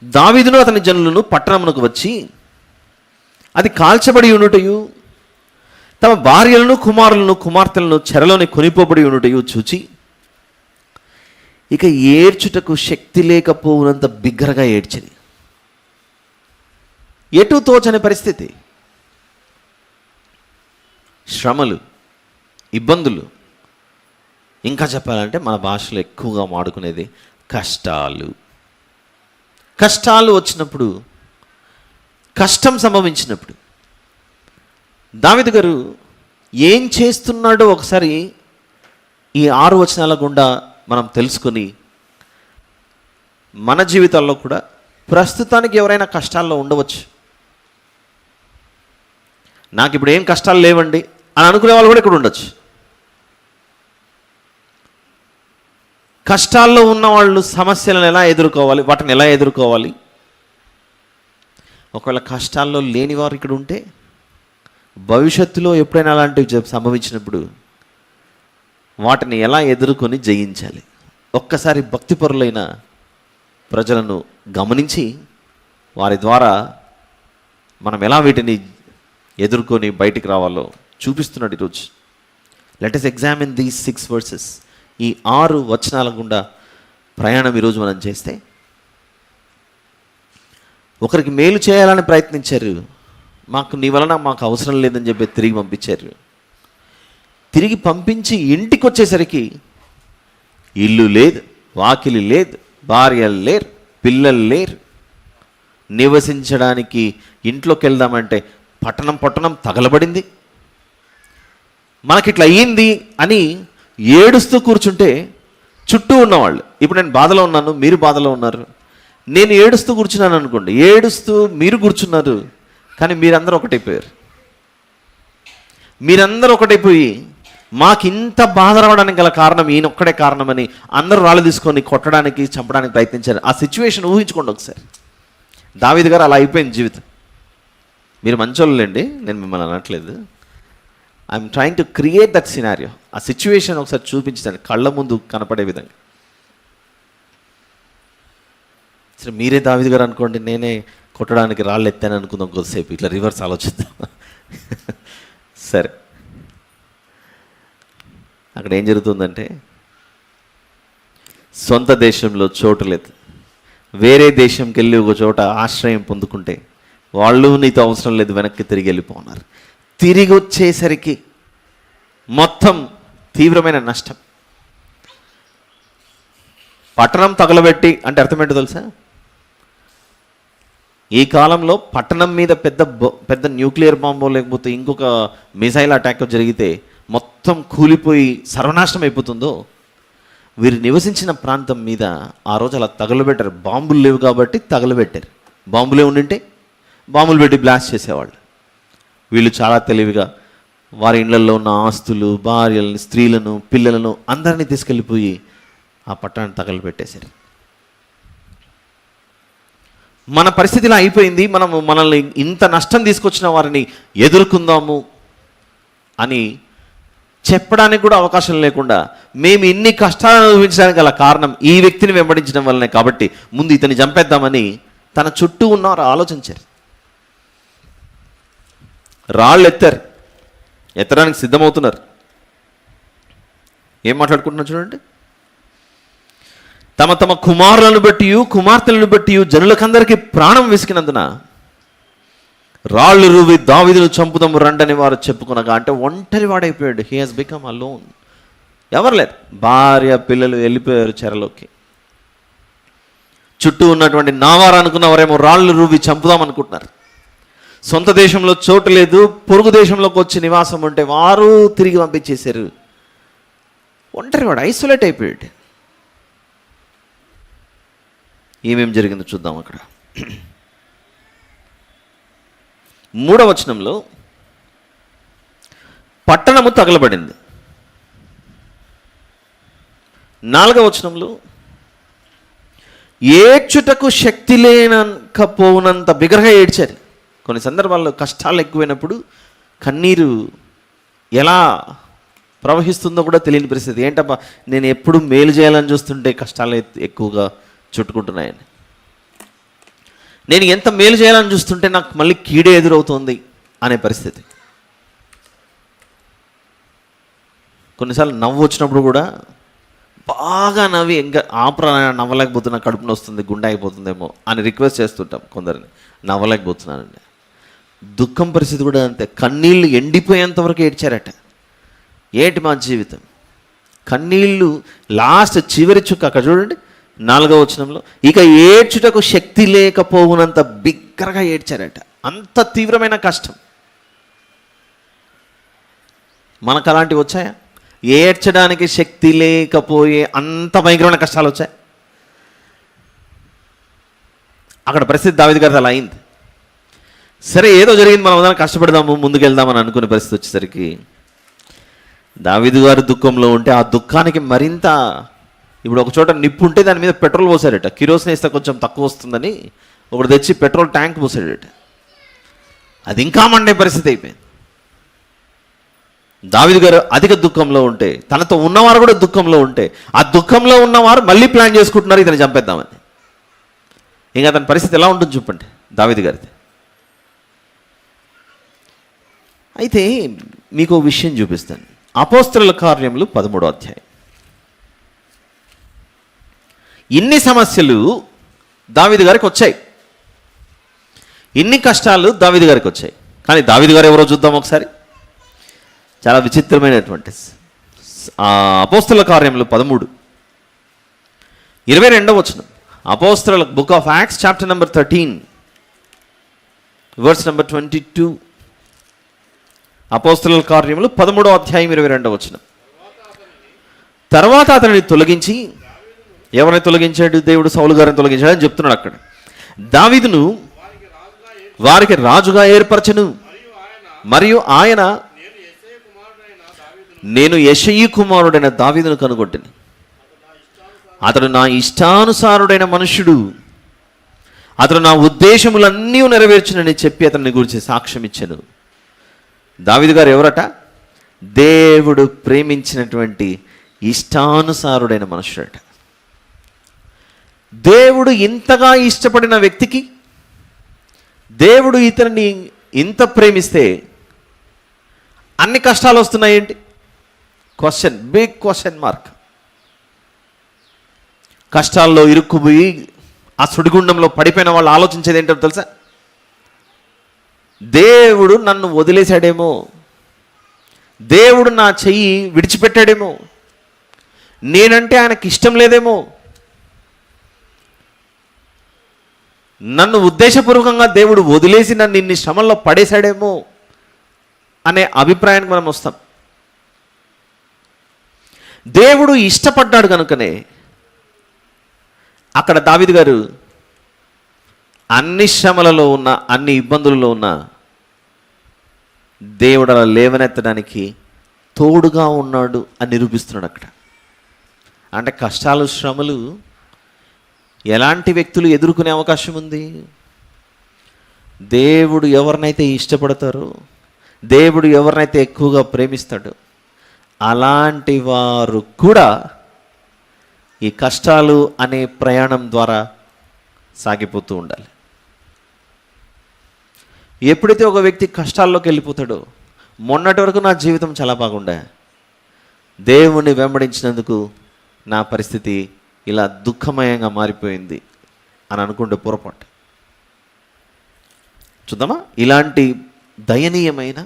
దావీదును అతని జనులను పట్టణమునకు వచ్చి అది కాల్చబడి ఉండుటయు తమ భార్యలను కుమారులను కుమార్తెలను చెరలోని కొనిపోబడి ఉండుటయు చూచి ఇక ఏడ్చుటకు శక్తి లేకపోవునంత బిగ్గరగా ఏడ్చింది. ఎటు తోచని పరిస్థితి, శ్రమలు, ఇబ్బందులు, ఇంకా చెప్పాలంటే మన భాషలో ఎక్కువగా వాడుకునేది కష్టాలు. కష్టాలు వచ్చినప్పుడు, కష్టం సంభవించినప్పుడు దావీదు గారు ఏం చేస్తున్నాడో ఒకసారి ఈ 6 వచనాల గుండా మనం తెలుసుకొని మన జీవితాల్లో కూడా ప్రస్తుతానికి ఎవరైనా కష్టాల్లో ఉండవచ్చు. నాకు ఇప్పుడు ఏం కష్టాలు లేవండి అని అనుకునే వాళ్ళు కూడా ఇక్కడ ఉండొచ్చు. కష్టాల్లో ఉన్నవాళ్ళు సమస్యలను ఎలా ఎదుర్కోవాలి, వాటిని ఎలా ఎదుర్కోవాలి? ఒకవేళ కష్టాల్లో లేనివారు ఇక్కడ ఉంటే భవిష్యత్తులో ఎప్పుడైనా అలాంటివి సంభవించినప్పుడు వాటిని ఎలా ఎదుర్కొని జయించాలి? ఒక్కసారి భక్తిపరులైన ప్రజలను గమనించి వారి ద్వారా మనం ఎలా వీటిని ఎదుర్కొని బయటికి రావాలో చూపిస్తున్నాడు ఈరోజు. Let us examine these 6 verses. ఈ 6 వచనాల గుండా ప్రయాణం ఈరోజు మనం చేస్తే, ఒకరికి మేలు చేయాలని ప్రయత్నించారు, నీ వలన మాకు అవసరం లేదని చెప్పి తిరిగి పంపించారు. తిరిగి పంపించి ఇంటికి వచ్చేసరికి ఇల్లు లేదు, వాకిలి లేదు, భార్యలు లేరు, పిల్లలు లేరు, నివసించడానికి ఇంట్లోకి వెళ్దామంటే పట్టణం తగలబడింది. మనకిట్లా అయ్యింది అని ఏడుస్తూ కూర్చుంటే చుట్టూ ఉన్నవాళ్ళు, ఇప్పుడు నేను బాధలో ఉన్నాను, మీరు బాధలో ఉన్నారు, నేను ఏడుస్తూ కూర్చున్నాను అనుకోండి, ఏడుస్తూ మీరు కూర్చున్నారు, కానీ మీరందరూ ఒకటైపోయారు. మీరందరూ ఒకటైపోయి మాకు ఇంత బాధ రావడానికి గల కారణం ఈయన ఒక్కడే కారణమని అందరూ రాళ్ళు తీసుకొని కొట్టడానికి, చంపడానికి ప్రయత్నించారు. ఆ సిచ్యువేషన్ ఊహించుకోండి ఒకసారి. దావీదు గారు అలా అయిపోయింది జీవితం. మీరు మంచోళ్ళండి, నేను మిమ్మల్ని అనట్లేదు. I'm trying to create that scenario. ఆ సిచ్యువేషన్ ఒకసారి చూపించాను కళ్ళ ముందు కనపడే విధంగా. సరే, మీరే దావీదు గారు అనుకోండి, నేనే కొట్టడానికి రాళ్ళు ఎత్తాను అనుకుందాం కొద్దిసేపు, ఇట్లా రివర్స్ ఆలోచిద్దాం. సరే, అక్కడ ఏం జరుగుతుందంటే, సొంత దేశంలో చోటు లేదు, వేరే దేశంకి వెళ్ళి ఒక చోట ఆశ్రయం పొందుకుంటే వాళ్ళు నీతో అవసరం లేదు, వెనక్కి తిరిగి వెళ్ళిపోన్నారు. తిరిగి వచ్చేసరికి మొత్తం తీవ్రమైన నష్టం. పట్టణం తగలబెట్టి అంటే అర్థం ఏంటో తెలుసా? ఈ కాలంలో పట్టణం మీద పెద్ద న్యూక్లియర్ బాంబో లేకపోతే ఇంకొక మిసైల్ అటాక్ జరిగితే మొత్తం కూలిపోయి సర్వనాశనం అయిపోతుందో, వీరు నివసించిన ప్రాంతం మీద ఆ రోజు అలా తగలబెట్టారు. బాంబులు లేవు కాబట్టి తగలబెట్టారు. బాంబులే ఉండింటే బాంబులు పెట్టి బ్లాస్ట్ చేసేవాళ్ళు. వీళ్ళు చాలా తెలివిగా వారి ఇళ్లలో ఉన్న ఆస్తులు, భార్యలను, స్త్రీలను, పిల్లలను అందరినీ తీసుకెళ్ళిపోయి ఆ పట్టణాన్ని తగలబెట్టేశారు. మన పరిస్థితి ఇలా అయిపోయింది, మనల్ని ఇంత నష్టం తీసుకొచ్చిన వారిని ఎదుర్కొందాము అని చెప్పడానికి కూడా అవకాశం లేకుండా మేము ఇన్ని కష్టాలను అనుభవించడానికి గల కారణం ఈ వ్యక్తిని వెంబడించడం వల్లనే, కాబట్టి ముందు ఇతన్ని చంపేద్దామని తన చుట్టూ ఉన్నవారు ఆలోచించారు. రాళ్ళు ఎత్తడానికి సిద్ధమవుతున్నారు. ఏం మాట్లాడుకుంటున్నారు చూడండి. తమ తమ కుమారులను బట్టి కుమార్తెలను బట్టి జనులకందరికీ ప్రాణం విసికినందున రాళ్ళు రువి దావీదును చంపుదాము రండని వారు చెప్పుకునగా, అంటే ఒంటరి వాడైపోయాడు. He has become alone. ఎవరు లేరు, భార్య పిల్లలు వెళ్ళిపోయారు చెరలోకి. చుట్టూ ఉన్నటువంటి నావారు అనుకున్న వారేమో రాళ్ళు రువి చంపుదాం అనుకుంటున్నారు. సొంత దేశంలో చోటు లేదు, పొరుగు దేశంలోకి వచ్చి నివాసం ఉంటే వారు తిరిగి పంపించేశారు. ఒంటరివాడు, ఐసోలేట్ అయిపోయాడు. ఏమేమి జరిగిందో చూద్దాం. అక్కడ 3వ వచనంలో పట్టణము తగలబడింది. 4వ వచనంలో ఏడ్చుటకు శక్తి లేనకపోనంత బిగరగా ఏడ్చారు. కొన్ని సందర్భాల్లో కష్టాలు ఎక్కువైనప్పుడు కన్నీరు ఎలా ప్రవహిస్తుందో కూడా తెలియని పరిస్థితి. ఏంటబ్బా, నేను ఎప్పుడు మేలు చేయాలని చూస్తుంటే కష్టాలు ఎక్కువగా చుట్టుకుంటున్నాయని, నేను ఎంత మేలు చేయాలని చూస్తుంటే నాకు మళ్ళీ కీడే ఎదురవుతుంది అనే పరిస్థితి. కొన్నిసార్లు నవ్వు వచ్చినప్పుడు కూడా బాగా నవ్వి ఇంకా నవ్వలేకపోతున్నా, కడుపున వస్తుంది, గుండె అయిపోతుందేమో అని రిక్వెస్ట్ చేస్తుంటాం కొందరిని. నవ్వలేకపోతున్నానండి. దుఃఖం పరిస్థితి కూడా అంతే. కన్నీళ్ళు ఎండిపోయేంత వరకు ఏడ్చారట. ఏంటి మా జీవితం, కన్నీళ్ళు లాస్ట్ చివరి చుక్క. అక్కడ చూడండి 4వ వచనంలో, ఇక ఏడ్చుటకు శక్తి లేకపోవునంత బిగ్గరగా ఏడ్చారట. అంత తీవ్రమైన కష్టం. మనకు అలాంటివి వచ్చాయా? ఏడ్చడానికి శక్తి లేకపోయే అంత భయంకరమైన కష్టాలు వచ్చాయి. అక్కడ పరిస్థితి దావీదు గారిది అలా అయింది. సరే, ఏదో జరిగింది, మనం అందరం కష్టపడదాము, ముందుకెళ్దామని అనుకునే పరిస్థితి వచ్చేసరికి దావీదు గారు దుఃఖంలో ఉంటే ఆ దుఃఖానికి మరింత, ఇప్పుడు ఒక చోట నిప్పు ఉంటే దాని మీద పెట్రోల్ పోసాడట. కిరోసిన్ వేస్తే కొంచెం తక్కువ వస్తుందని ఒకటి తెచ్చి పెట్రోల్ ట్యాంక్ పోసాడట. అది ఇంకా మండే పరిస్థితి అయిపోయింది. దావీదు గారు అధిక దుఃఖంలో ఉంటే, తనతో ఉన్నవారు కూడా దుఃఖంలో ఉంటే, ఆ దుఃఖంలో ఉన్నవారు మళ్ళీ ప్లాన్ చేసుకుంటున్నారు ఇతను చంపేద్దామని. ఇంకా అతని పరిస్థితి ఎలా ఉంటుంది చెప్పండి దావీదు గారిది. అయితే మీకు విషయం చూపిస్తాను. అపోస్తలుల కార్యములు 13వ అధ్యాయం. ఇన్ని సమస్యలు దావీదు గారికి వచ్చాయి, ఇన్ని కష్టాలు దావీదు గారికి వచ్చాయి. కానీ దావీదు గారు ఎవరో చూద్దాం ఒకసారి. చాలా విచిత్రమైనటువంటి అపోస్తలుల కార్యములు 13:22 వచనం. అపోస్తలుల book of acts chapter number 13 verse number 22. అపోస్తలుల కార్యములు 13వ అధ్యాయం 22వ వచనం. తర్వాత అతనిని తొలగించి, ఎవరిని తొలగించాడు? దేవుడు సౌలు గారిని తొలగించాడు అని చెప్తున్నాడు అక్కడ. దావీదును వారికి రాజుగా ఏర్పరచెను, మరియు ఆయన నేను యెషయి కుమారుడైన దావీదును కనుగొంటిని. అతడు నా ఇష్టానుసారుడైన మనుష్యుడు, అతడు నా ఉద్దేశములన్నీ నెరవేర్చునని చెప్పి అతన్ని గురించి సాక్ష్యం ఇచ్చాను. దావీదు గారు ఎవరట? దేవుడు ప్రేమించినటువంటి ఇష్టానుసారుడైన మనుష్యుడట. దేవుడు ఇంతగా ఇష్టపడిన వ్యక్తికి దేవుడు ఇతన్ని ఇంత ప్రేమిస్తే అన్ని కష్టాలు వస్తున్నాయేంటి? Question, big question mark. కష్టాల్లో ఇరుక్కుపోయి ఆ సుడిగుండంలో పడిపోయిన వాళ్ళు ఆలోచించేది ఏంటో తెలుసా? దేవుడు నన్ను వదిలేశాడేమో, దేవుడు నా చెయ్యి విడిచిపెట్టాడేమో, నేనంటే ఆయనకి ఇష్టం లేదేమో, నన్ను ఉద్దేశపూర్వకంగా దేవుడు వదిలేసి నన్ను ఇన్ని శ్రమల్లో పడేశాడేమో అనే అభిప్రాయానికి మనం వస్తాం. దేవుడు ఇష్టపడ్డాడు కనుకనే అక్కడ దావీదు గారు అన్ని శ్రమలలో ఉన్న, అన్ని ఇబ్బందులలో ఉన్న దేవుడు అలా లేవనెత్తడానికి తోడుగా ఉన్నాడు అని నిరూపిస్తున్నాడు అక్కడ. అంటే కష్టాలు, శ్రమలు ఎలాంటి వ్యక్తులు ఎదుర్కొనే అవకాశం ఉంది? దేవుడు ఎవరినైతే ఇష్టపడతారో, దేవుడు ఎవరినైతే ఎక్కువగా ప్రేమిస్తాడో అలాంటి వారు కూడా ఈ కష్టాలు అనే ప్రయాణం ద్వారా సాగిపోతూ ఉండాలి. ఎప్పుడైతే ఒక వ్యక్తి కష్టాల్లోకి వెళ్ళిపోతాడో, మొన్నటి వరకు నా జీవితం చాలా బాగుండే, దేవుణ్ణి వెంబడించినందుకు నా పరిస్థితి ఇలా దుఃఖమయంగా మారిపోయింది అని అనుకుంటే పొరపాటు. చూద్దామా, ఇలాంటి దయనీయమైన,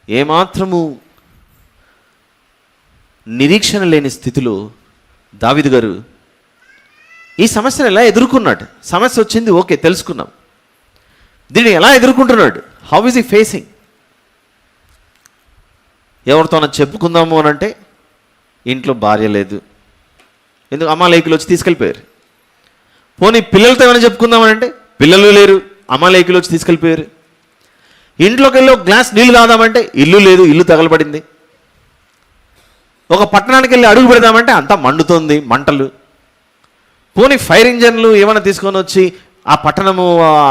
ఏమాత్రము నిరీక్షణ లేని స్థితిలో దావీదు గారు ఈ సమస్యను ఎలా ఎదుర్కొన్నాడు. సమస్య వచ్చింది, ఓకే, తెలుసుకున్నాం. దీన్ని ఎలా ఎదుర్కొంటున్నాడు? హౌ ఈజ్ ఈ ఫేసింగ్? ఎవరితోనో చెప్పుకుందాము అని అంటే ఇంట్లో భార్య లేదు, ఎందుకు అమాలేకులు వచ్చి తీసుకెళ్ళిపోయారు. పోనీ పిల్లలతో ఏమైనా చెప్పుకుందామని అంటే పిల్లలు లేరు, అమాలేకులు వచ్చి తీసుకెళ్ళిపోయారు. ఇంట్లోకి వెళ్ళి ఒక గ్లాస్ నీళ్ళు తాగుదామంటే ఇల్లు లేదు, ఇల్లు తగలబడింది. ఒక పట్టణానికి వెళ్ళి అడుగు పెడదామంటే అంతా మండుతోంది, మంటలు. పోనీ ఫైర్ ఇంజన్లు ఏమైనా తీసుకొని వచ్చి ఆ పట్టణము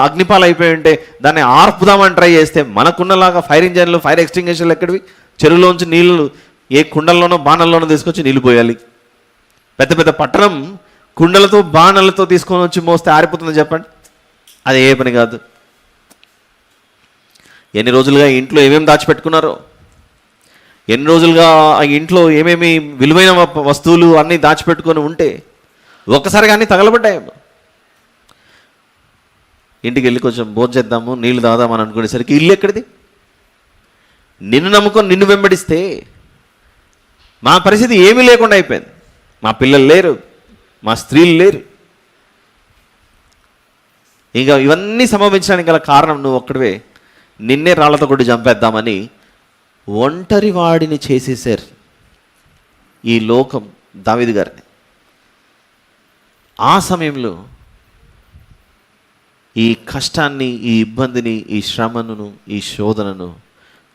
అగ్నిపాలు అయిపోయి ఉంటే దాన్ని ఆర్పుదామని ట్రై చేస్తే మనకున్నలాగా ఫైర్ ఇంజన్లు, ఫైర్ ఎక్స్టింగ్విషర్లు ఎక్కడివి? చెరువులోంచి నీళ్ళు ఏ కుండల్లోనో బాణల్లోనో తీసుకొచ్చి నీళ్ళు పోయాలి. పెద్ద పెద్ద పట్టణం కుండలతో బాణలతో తీసుకొని వచ్చి మోస్తే ఆరిపోతుందని చెప్పండి? అది ఏ పని కాదు. ఎన్ని రోజులుగా ఇంట్లో ఏమేమి దాచిపెట్టుకున్నారో, ఎన్ని రోజులుగా ఆ ఇంట్లో ఏమేమి విలువైన వస్తువులు అన్నీ దాచిపెట్టుకొని ఉంటే ఒక్కసారిగా అన్నీ తగలబడ్డాయేమో. ఇంటికి వెళ్ళి కొంచెం భోజనం చేద్దాము, నీళ్లు తాగుదామని అనుకునేసరికి ఇల్లు ఎక్కడిది? నిన్ను నమ్ముకొని నిన్ను వెంబడిస్తే మా పరిస్థితి ఏమీ లేకుండా అయిపోయింది. మా పిల్లలు లేరు, మా స్త్రీలు లేరు. ఇంకా ఇవన్నీ సంభవించడానికి గల కారణం నువ్వు ఒక్కడివే. నిన్నే రాళ్లతో కొట్టి చంపేద్దామని ఒంటరి వాడిని చేసేసారు ఈ లోకం దావీదు గారిని. ఆ సమయంలో ఈ కష్టాన్ని, ఈ ఇబ్బందిని, ఈ శ్రమను, ఈ శోధనను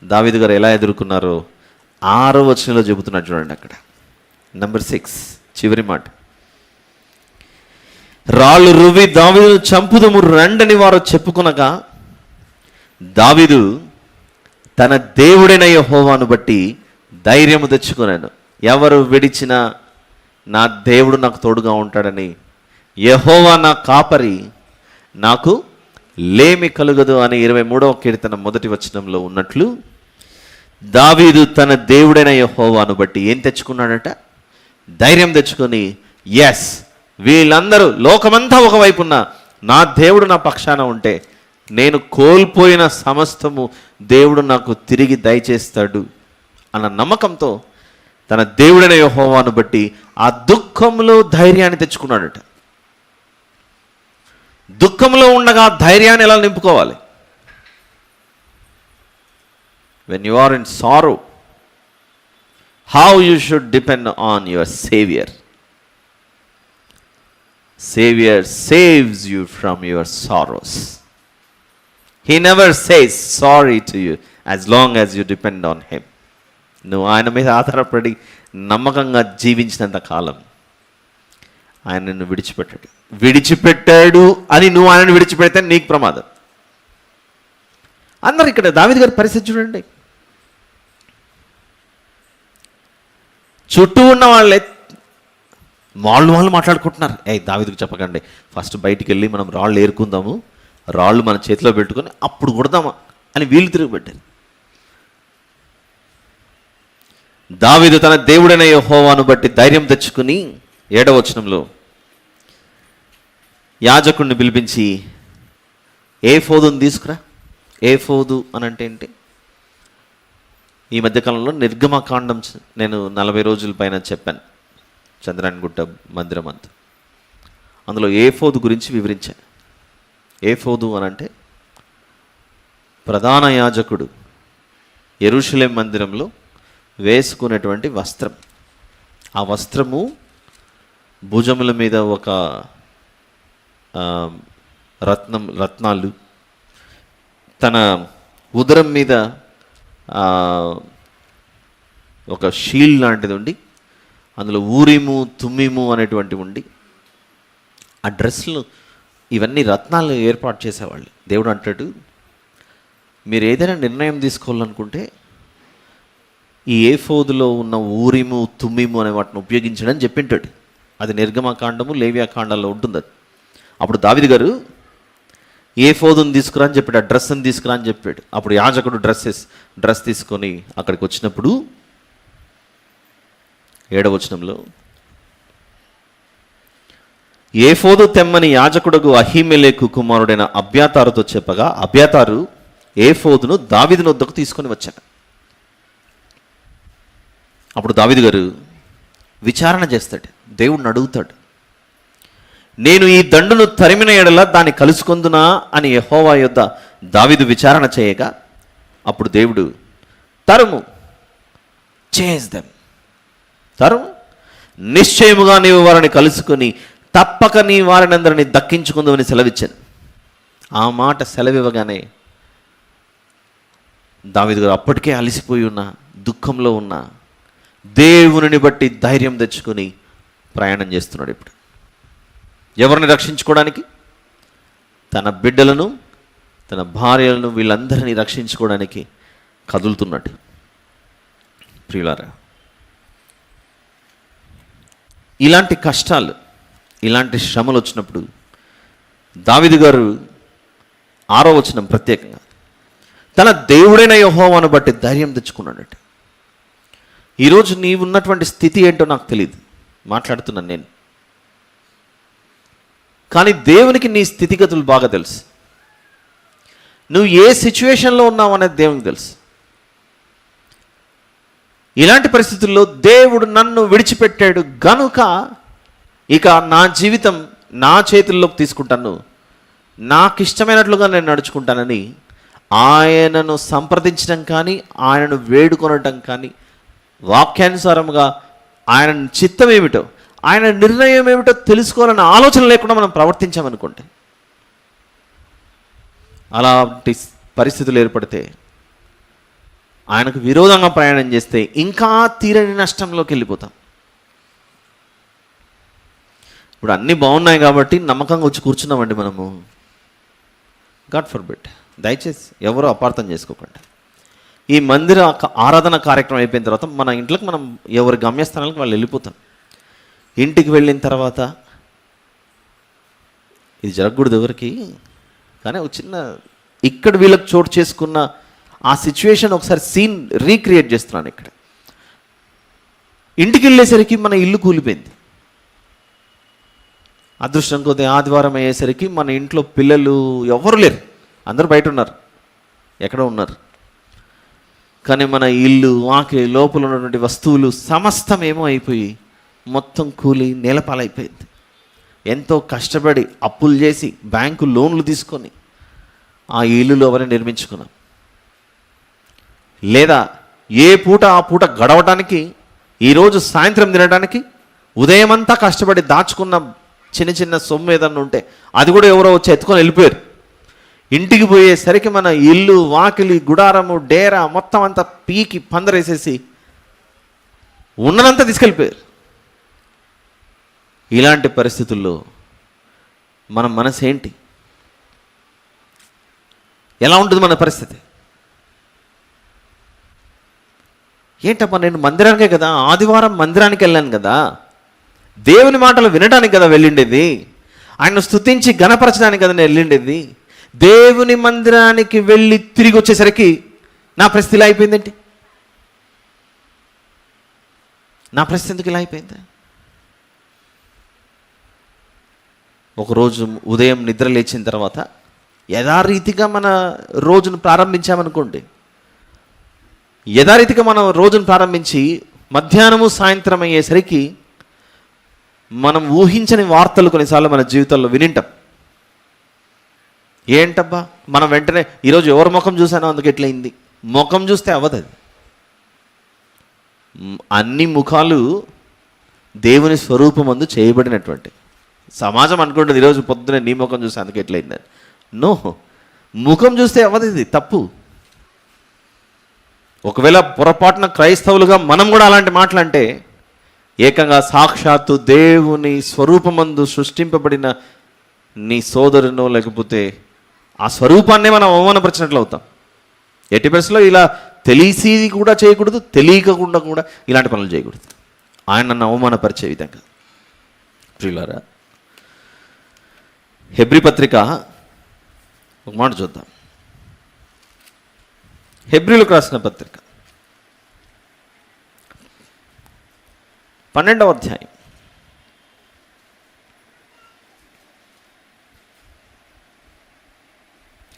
దావీదు గారు ఎలా ఎదుర్కొన్నారో 6వ వచనంలో చెబుతున్నాడు చూడండి. అక్కడ నంబర్ 6 చివరి మాట, రాళ్ళు రువ్వి దావీదును చంపుదుము రండని వారు చెప్పుకొనగా దావీదు తన దేవుడైన యెహోవాను బట్టి ధైర్యము తెచ్చుకున్నాను. ఎవరు విడిచినా నా దేవుడు నాకు తోడుగా ఉంటాడని, యెహోవా నా కాపరి, నాకు లేమి కలుగదు అని 23వ కీర్తన 1వ వచనంలో ఉన్నట్లు దావీదు తన దేవుడైన యెహోవాను బట్టి ఏం తెచ్చుకున్నాడట? ధైర్యం తెచ్చుకొని, ఎస్, వీళ్ళందరూ లోకమంతా ఒకవైపున్న నా దేవుడు నా పక్షాన ఉంటే నేను కోల్పోయిన సమస్తము దేవుడు నాకు తిరిగి దయచేస్తాడు అన్న నమ్మకంతో తన దేవుడైన యెహోవాను బట్టి ఆ దుఃఖంలో ధైర్యాన్ని తెచ్చుకున్నాడట. దుఃఖంలో ఉండగా ధైర్యాన్ని ఎలా నింపుకోవాలి? when you are in sorrow, how you should depend on your Savior. Savior saves you from your sorrows. He never says sorry to you as long as you depend on Him. నువ్వు ఆయన మీద ఆధారపడి నమ్మకంగా జీవించినంత కాలం ఆయన నిన్ను విడిచిపెట్టాడు అని నువ్వు ఆయనను విడిచిపెడితే నీకు ప్రమాదం. అందరు ఇక్కడ దావీదు గారి పరిస్థితి చూడండి. చుట్టూ ఉన్న వాళ్ళే వాళ్ళు మాట్లాడుకుంటున్నారు, దావీదుకు చెప్పకండి, ఫస్ట్ బయటికి వెళ్ళి మనం రాళ్ళు ఏరుకుందాము, రాళ్ళు మన చేతిలో పెట్టుకొని అప్పుడు కొడదామా అని వీళ్ళు తిరిగిపెట్టారు. దావీదు తన దేవుడైన యెహోవాను బట్టి ధైర్యం తెచ్చుకుని 7వ వచనంలో యాజకుడిని పిలిపించి ఏఫోదుని తీసుకురా. ఏఫోదు అని అంటే ఏంటి? ఈ మధ్యకాలంలో నిర్గమకాండం నేను 40 రోజుల పైన చెప్పాను, చంద్రాయణగుట్ట మందిరం అంతా. అందులో ఏఫోదు గురించి వివరించాను. ఏఫోదు అని అంటే ప్రధాన యాజకుడు యెరూషలేం మందిరంలో వేసుకునేటువంటి వస్త్రం. ఆ వస్త్రము భుజముల మీద ఒక రత్నాలు, తన ఉదరం మీద ఒక షీల్డ్ లాంటిది ఉండి అందులో ఊరిము తుమ్మిము అనేటువంటివి ఉండి, ఆ డ్రెస్సులు ఇవన్నీ రత్నాలు ఏర్పాటు చేసేవాళ్ళు. దేవుడు అంటాడు, మీరు ఏదైనా నిర్ణయం తీసుకోవాలనుకుంటే ఈ ఏఫోదులో ఉన్న ఊరిము తుమ్మిము అనే వాటిని ఉపయోగించడని చెప్పింటాడు. అది నిర్గమకాండము లేవ్యాకాండాల్లో ఉంటుంది. అది అప్పుడు దావీదు గారు ఏఫోదుని తీసుకురా అని చెప్పాడు, ఆ డ్రెస్ని తీసుకురా అని చెప్పాడు. అప్పుడు యాజకుడు డ్రెస్ తీసుకొని అక్కడికి వచ్చినప్పుడు 7వ వచనంలో, ఏఫోదు తెమ్మని యాజకుడుగు అహీమెలెకు కుమారుడైన అబ్యాతారుతో చెప్పగా అబ్యాతారు ఏఫోదును దావీదు వద్దకు తీసుకొని వచ్చాడు. అప్పుడు దావీదు గారు విచారణ చేస్తాడు, దేవుడిని అడుగుతాడు, నేను ఈ దండును తరిమిన ఎడల దాన్ని కలుసుకొందునా అని యెహోవా యొద్ద దావీదు విచారణ చేయగా అప్పుడు దేవుడు తరుము, చేజ్ దెమ్, తరుము, నిశ్చయముగా నీవు వారిని కలుసుకొని తప్పక నీ వారినందరినీ దక్కించుకుందామని సెలవిచ్చాను. ఆ మాట సెలవివ్వగానే దావీదు గారు అప్పటికే అలసిపోయి ఉన్న దుఃఖంలో ఉన్న దేవునిని బట్టి ధైర్యం తెచ్చుకొని ప్రయాణం చేస్తున్నాడు. ఇప్పుడు ఎవరిని రక్షించుకోవడానికి? తన బిడ్డలను, తన భార్యలను, వీళ్ళందరినీ రక్షించుకోవడానికి కదులుతున్నాడు. ప్రియులారా, ఇలాంటి కష్టాలు, ఇలాంటి శ్రమలు వచ్చినప్పుడు దావీదు గారు 6వ వచనం ప్రత్యేకంగా తన దేవుడైన యెహోవాను బట్టి ధైర్యం తెచ్చుకున్నాడట. ఈరోజు నీవు ఉన్నటువంటి స్థితి ఏంటో నాకు తెలియదు, మాట్లాడుతున్నాను నేను, కానీ దేవునికి నీ స్థితిగతులు బాగా తెలుసు. నువ్వు ఏ సిచ్యువేషన్లో ఉన్నావు అనేది దేవునికి తెలుసు. ఇలాంటి పరిస్థితుల్లో దేవుడు నన్ను విడిచిపెట్టాడు గనుక ఇక నా జీవితం నా చేతుల్లోకి తీసుకుంటాను, నాకు ఇష్టమైనట్లుగా నేను నడుచుకుంటానని ఆయనను సంప్రదించడం కానీ, ఆయనను వేడుకొనటం కానీ, వాక్యానుసారముగా ఆయన చిత్తం ఏమిటో, ఆయన నిర్ణయం ఏమిటో తెలుసుకోవాలన్న ఆలోచన లేకుండా మనం ప్రవర్తించామనుకుంటే, అలాంటి పరిస్థితులు ఏర్పడితే, ఆయనకు విరోధంగా ప్రయాణం చేస్తే ఇంకా తీరని నష్టంలోకి వెళ్ళిపోతాం. ఇప్పుడు అన్నీ బాగున్నాయి కాబట్టి నమ్మకంగా వచ్చి కూర్చున్నామండి మనము. గాడ్ ఫర్బిడ్, దయచేసి ఎవరో అపార్థం చేసుకోకండి. ఈ మందిర ఆరాధన కార్యక్రమం అయిపోయిన తర్వాత మన ఇంట్లోకి మనం ఎవరి గమ్యస్థానాలకు వాళ్ళు వెళ్ళిపోతాం. ఇంటికి వెళ్ళిన తర్వాత ఇది జరగకూడదు ఎవరికి, కానీ ఒక చిన్న ఇక్కడ వీళ్ళకి చోటు చేసుకున్న ఆ సిచ్యువేషన్ ఒకసారి సీన్ రీక్రియేట్ చేస్తున్నాను. ఇక్కడ ఇంటికి వెళ్ళేసరికి మన ఇల్లు కూలిపోయింది. అదృష్టం కొద్ది ఆదివారం అయ్యేసరికి మన ఇంట్లో పిల్లలు ఎవరు లేరు, అందరూ బయట ఉన్నారు, ఎక్కడో ఉన్నారు. కానీ మన ఇల్లు, వాకిలి, లోపల ఉన్నటువంటి వస్తువులు సమస్తం ఏమో అయిపోయి మొత్తం కూలి నేలపాలైపోయింది. ఎంతో కష్టపడి అప్పులు చేసి బ్యాంకు లోన్లు తీసుకొని ఆ ఇల్లులో ఎవరైనా నిర్మించుకున్నాం. లేదా ఏ పూట ఆ పూట గడవటానికి, ఈరోజు సాయంత్రం తినడానికి ఉదయం అంతా కష్టపడి దాచుకున్న చిన్న చిన్న సొమ్ము ఏదన్నా ఉంటే అది కూడా ఎవరో వచ్చి ఎత్తుకొని వెళ్ళిపోయారు. ఇంటికి పోయేసరికి మన ఇల్లు, వాకిలి, గుడారము, డేరా మొత్తం అంతా పీకి పందరేసేసి ఉన్నదంతా తీసుకెళ్ళిపోయారు. ఇలాంటి పరిస్థితుల్లో మన మనసు ఏంటి, ఎలా ఉంటుంది మన పరిస్థితి? ఏంటప్పా, నేను మందిరానికే కదా, ఆదివారం మందిరానికి వెళ్ళాను కదా, దేవుని మాటలు వినడానికి కదా వెళ్ళిండేది, ఆయన స్తుతించి గణపరచడానికి కదా నేను వెళ్ళిండేది. దేవుని మందిరానికి వెళ్ళి తిరిగి వచ్చేసరికి నా పరిస్థితి ఇలా అయిపోయిందేంటి? నా పరిస్థితి ఎందుకు ఇలా అయిపోయింది? ఒకరోజు ఉదయం నిద్ర లేచిన తర్వాత యథారీతిగా మన రోజును ప్రారంభించామనుకోండి, యథారీతిగా మనం రోజును ప్రారంభించి మధ్యాహ్నము సాయంత్రం అయ్యేసరికి మనం ఊహించని వార్తలు కొన్నిసార్లు మన జీవితంలో వినింటాం. ఏంటబ్బా, మనం వెంటనే ఈరోజు ఎవరి ముఖం చూసానో అందుకు ఎట్లయింది, ముఖం చూస్తే అవ్వదు. అది అన్ని ముఖాలు దేవుని స్వరూపమందు చేయబడినటువంటి సమాజం అనుకుంటుంది. ఈరోజు పొద్దునే నీ ముఖం చూస్తే అందుకు ఎట్లయింది. నో, ముఖం చూస్తే అవ్వదు, ఇది తప్పు. ఒకవేళ పొరపాటున క్రైస్తవులుగా మనం కూడా అలాంటి మాటలు అంటే, ఏకంగా సాక్షాత్తు దేవుని స్వరూపమందు సృష్టింపబడిన నీ సోదరునో లేకపోతే ఆ స్వరూపాన్నే మనం అవమానపరిచినట్లు అవుతాం. ఎట్టి పరిస్థితుల్లో ఇలా తెలిసి కూడా చేయకూడదు, తెలియకుండా కూడా ఇలాంటి పనులు చేయకూడదు. ఆయన నన్ను అవమానపరిచే విధంగా. ప్రియులారా, హెబ్రీ పత్రిక ఒక మాట చూద్దాం. హెబ్రీలకు రాసిన పత్రిక 12వ అధ్యాయం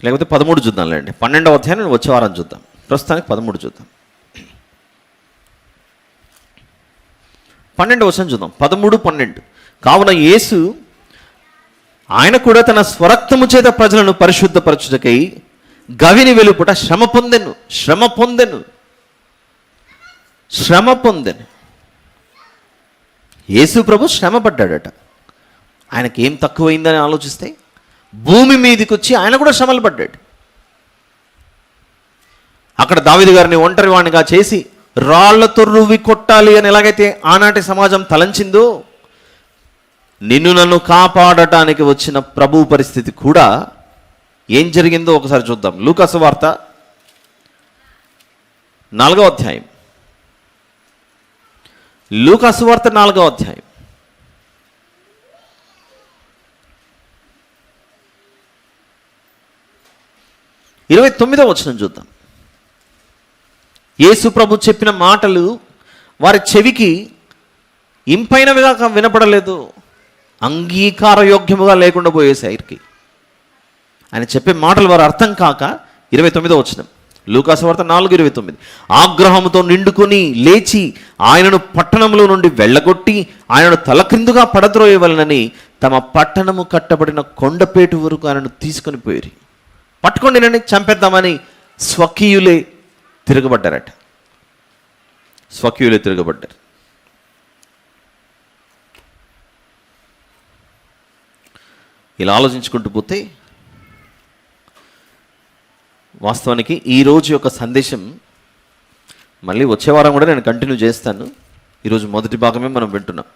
లేకపోతే 13 చూద్దాంలేండి. 12వ అధ్యాయం వచ్చే వారం చూద్దాం. ప్రస్తుతానికి 13 చూద్దాం. 12వ వచనం చూద్దాం. 13, 12. కావున యేసు ఆయన కూడా తన స్వరక్తము చేత ప్రజలను పరిశుద్ధపరచుటకై గవిని వెలుపుట శ్రమ పొందెను. యేసు ప్రభు శ్రమ పడ్డాడట. ఆయనకి ఏం తక్కువైందని ఆలోచిస్తే భూమి మీదకి వచ్చి ఆయన కూడా శ్రమలు పడ్డాడు. అక్కడ దావీదు గారిని ఒంటరి వాణిగా చేసి రాళ్లతో రువ్వి కొట్టాలి అని ఎలాగైతే ఆనాటి సమాజం తలంచిందో, నిన్ను నన్ను కాపాడటానికి వచ్చిన ప్రభు పరిస్థితి కూడా ఏం జరిగిందో ఒకసారి చూద్దాం. లూకా సువార్త 4వ అధ్యాయం. లూకా సువార్త 4వ అధ్యాయం 29వ వచనం చూద్దాం. యేసు ప్రభు చెప్పిన మాటలు వారి చెవికి ఇంపైనవిగా వినపడలేదు, అంగీకారయోగ్యముగా లేకుండా పోయేసరికి ఆయన చెప్పే మాటలు వారు అర్థం కాక 29వ వచనం లూకా సువార్త 4:29. ఆగ్రహంతో నిండుకొని లేచి ఆయనను పట్టణంలో నుండి వెళ్ళగొట్టి ఆయనను తలక్రిందుగా పడద్రోయవలనని తమ పట్టణము కట్టబడిన కొండపేటు వరకు ఆయనను తీసుకొని పోయి పట్టుకోండి నన్ను చంపేద్దామని స్వకీయులే తిరగబడ్డారట. ఇలా ఆలోచించుకుంటూ పోతే వాస్తవానికి ఈరోజు యొక్క సందేశం మళ్ళీ వచ్చే వారం కూడా నేను కంటిన్యూ చేస్తాను. ఈరోజు మొదటి భాగమే మనం వింటున్నాం.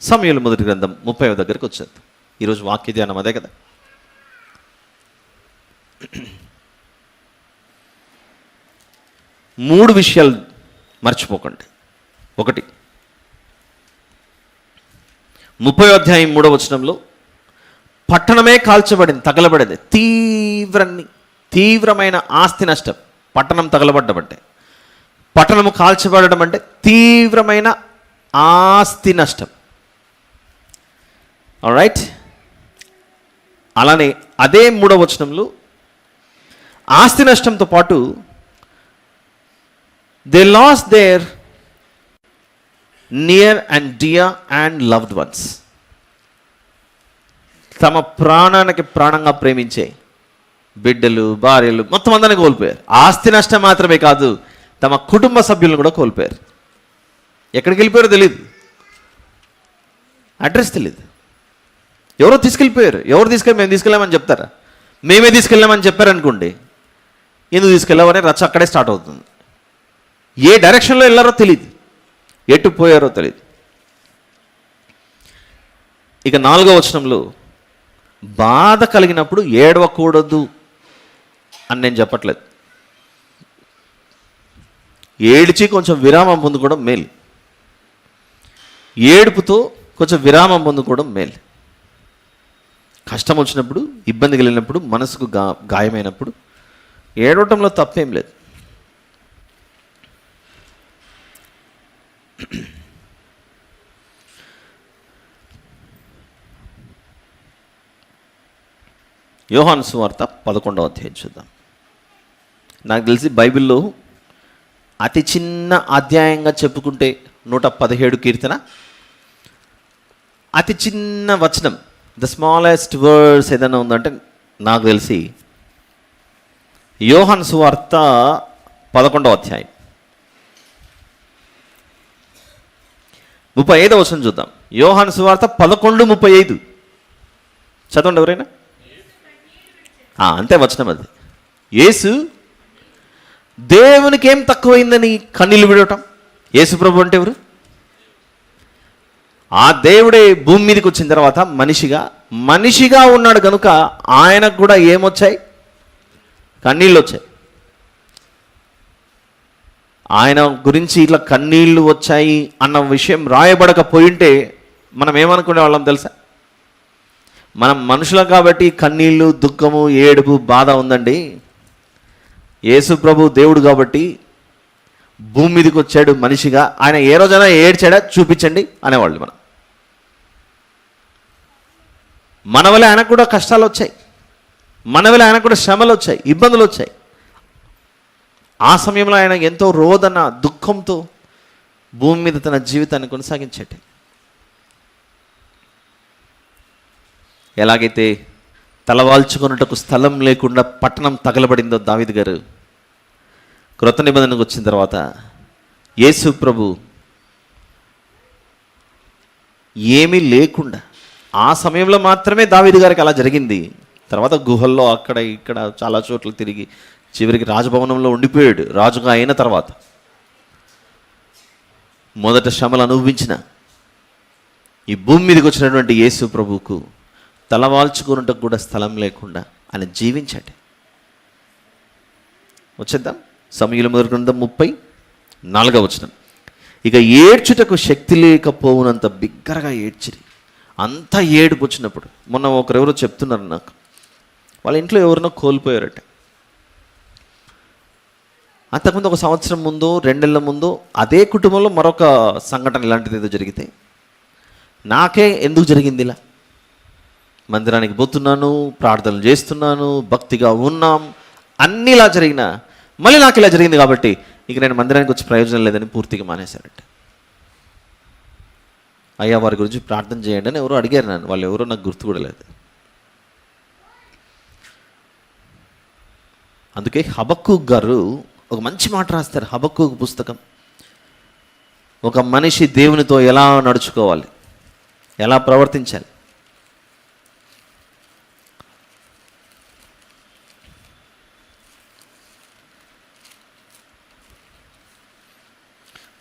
సమూయేలు మొదటి గ్రంథం 30వ దగ్గరికి వచ్చేది. ఈరోజు వాక్య ధ్యానం అదే కదా. మూడు విషయాలు మర్చిపోకండి. ఒకటి, 30వ అధ్యాయం 3వ వచనంలో పట్టణమే కాల్చబడింది, తగలబడింది. తీవ్రమైన ఆస్తి నష్టం. పట్టణం తగలబడ్డం అంటే, పట్టణము కాల్చబడడం అంటే తీవ్రమైన ఆస్తి నష్టం. ఆల్రైట్. అలానే అదే 3వ వచనంలో ఆస్తి నష్టంతో పాటు they lost their near and dear and loved ones. తమ ప్రాణానికి ప్రాణంగా ప్రేమించే బిడ్డలు, భార్యలు మొత్తం అందరినీ కోల్పోయారు. ఆస్తి నష్టం మాత్రమే కాదు, తమ కుటుంబ సభ్యులను కూడా కోల్పోయారు. ఎక్కడికి వెళ్ళిపోయారో తెలియదు, అడ్రస్ తెలియదు. ఎవరో తీసుకెళ్ళిపోయారు. ఎవరు మేము తీసుకెళ్ళామని చెప్తారా? మేమే తీసుకెళ్ళామని చెప్పారనుకోండి, ఎందుకు తీసుకెళ్ళామని రచ్చ అక్కడే స్టార్ట్ అవుతుంది. ఏ డైరెక్షన్లో వెళ్ళారో తెలియదు, ఎటు పోయారో తెలియదు. ఇక 4వ వచనంలో బాధ కలిగినప్పుడు ఏడవకూడదు అని నేను చెప్పట్లేదు. ఏడ్చి కొంచెం విరామం పొందుకోవడం మేలు. ఏడుపుతో కొంచెం విరామం పొందుకోవడం మేలు. కష్టం వచ్చినప్పుడు, ఇబ్బంది కలిగినప్పుడు, మనసుకు గాయమైనప్పుడు ఏడవటంలో తప్పేం లేదు. యోహాను సువార్త 11వ అధ్యాయం చూద్దాం. నాకు తెలిసి బైబిల్లో అతి చిన్న అధ్యాయంగా చెప్పుకుంటే 117 కీర్తన, అతి చిన్న వచనం, ద స్మాలెస్ట్ వర్డ్స్ ఏదైనా ఉందంటే నాకు తెలిసి యోహాను సువార్త 11వ అధ్యాయం 35వ వచనం చూద్దాం. యోహాను సువార్త 11:35 చదవండి ఎవరైనా. అంతే వచనం అది. యేసు దేవునికి ఏం తక్కువైందని కన్నీళ్ళు విడవటం. యేసు ప్రభు అంటే ఎవరు? ఆ దేవుడే భూమి మీదకి వచ్చిన తర్వాత మనిషిగా ఉన్నాడు కనుక ఆయనకు కూడా ఏమొచ్చాయి? కన్నీళ్ళు వచ్చాయి. ఆయన గురించి ఇట్లా కన్నీళ్లు వచ్చాయి అన్న విషయం రాయబడకపోయింటే మనం ఏమనుకునే వాళ్ళం తెలుసా? మనం మనుషులం కాబట్టి కన్నీళ్ళు, దుఃఖము, ఏడుపు, బాధ ఉందండి. యేసు ప్రభు దేవుడు కాబట్టి భూమి మీదకి వచ్చాడు మనిషిగా, ఆయన ఏ రోజైనా ఏడ్చాడా చూపించండి అనేవాళ్ళు. మన వల్ల ఆయనకు కూడా కష్టాలు వచ్చాయి, మన వల్ల ఆయనకు కూడా శ్రమలు వచ్చాయి, ఇబ్బందులు వచ్చాయి. ఆ సమయంలో ఆయన ఎంతో రోదన, దుఃఖంతో భూమి మీద తన జీవితాన్ని కొనసాగించాడు. ఎలాగైతే తలవాల్చుకున్నట్టుకు స్థలం లేకుండా పట్టణం తగలబడిందో దావీదు గారు, క్రొత్త నిబంధనకు వచ్చిన తర్వాత యేసు ప్రభు ఏమీ లేకుండా ఆ సమయంలో మాత్రమే దావీదు గారికి అలా జరిగింది. తర్వాత గుహల్లో అక్కడ ఇక్కడ చాలా చోట్ల తిరిగి చివరికి రాజభవనంలో ఉండిపోయాడు రాజుగా అయిన తర్వాత. మొదట శ్రమలు అనుభవించిన ఈ భూమి మీదకి వచ్చినటువంటి యేసు ప్రభువుకు తలవాల్చుకున్నట్టుకు కూడా స్థలం లేకుండా ఆయన జీవించాడు. వచ్చేద్దాం సమూయేలు మొదటి గ్రంథం 34వ వచనం. ఇక ఏడ్చుటకు శక్తి లేకపోవునంత బిగ్గరగా ఏడ్చిరి. అంతా ఏడుపు వచ్చినప్పుడు, మొన్న ఒకరెవరో చెప్తున్నారు నాకు, వాళ్ళ ఇంట్లో ఎవరినో కోల్పోయారట. అంతకుముందు 1 సంవత్సరం ముందు 2 నెలల ముందు అదే కుటుంబంలో మరొక సంఘటన ఇలాంటిది ఏదో జరిగితే, నాకే ఎందుకు జరిగింది ఇలా? మందిరానికి పోతున్నాను, ప్రార్థనలు చేస్తున్నాను, భక్తిగా ఉన్నాం, అన్నీ ఇలా జరిగినా మళ్ళీ నాకు ఇలా జరిగింది కాబట్టి ఇక నేను మందిరానికి వచ్చి ప్రయోజనం లేదని పూర్తిగా మానేశారట. అయ్యా వారి గురించి ప్రార్థన చేయండి అని ఎవరో అడిగారు నన్ను, వాళ్ళు ఎవరో నాకు గుర్తు కూడా లేదు. అందుకే హబక్కూక్ గారు ఒక మంచి మాట రాస్తారు. హబక్కూక్ పుస్తకం, ఒక మనిషి దేవునితో ఎలా నడుచుకోవాలి, ఎలా ప్రవర్తించాలి.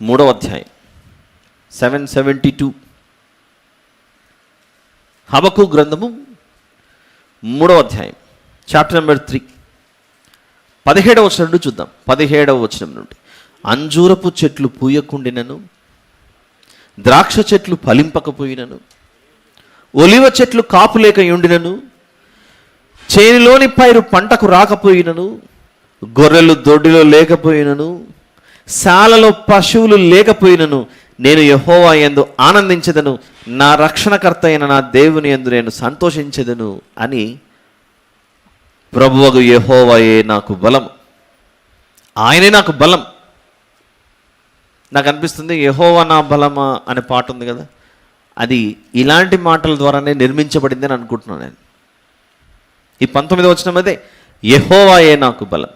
మూడవ అధ్యాయం 772 హబక్కూకు గ్రంథము 3వ అధ్యాయం చాప్టర్ నెంబర్ 3 17వ వచనం నుండి చూద్దాం. 17వ వచనం నుండి, అంజూరపు చెట్లు పూయకుండినను, ద్రాక్ష చెట్లు ఫలింపకపోయినను, ఒలివ చెట్లు కాపు లేక ఉండినను, చేనిలోని పైరు పంటకు రాకపోయినను, గొర్రెలు దొడ్డిలో లేకపోయినను, శాలలో పశువులు లేకపోయినను, నేను యెహోవా యందు ఆనందించెదను, నా రక్షణకర్త అయిన నా దేవుని యందు నేను సంతోషించెదను అని ప్రభువగు యెహోవాయే నాకు బలం, ఆయనే నాకు బలం. నాకు అనిపిస్తుంది యెహోవా నా బలమా అనే పాట ఉంది కదా, అది ఇలాంటి మాటల ద్వారానే నిర్మించబడింది అని అనుకుంటున్నాను నేను. ఈ 19వ వచనం అదే, యెహోవాయే నాకు బలం,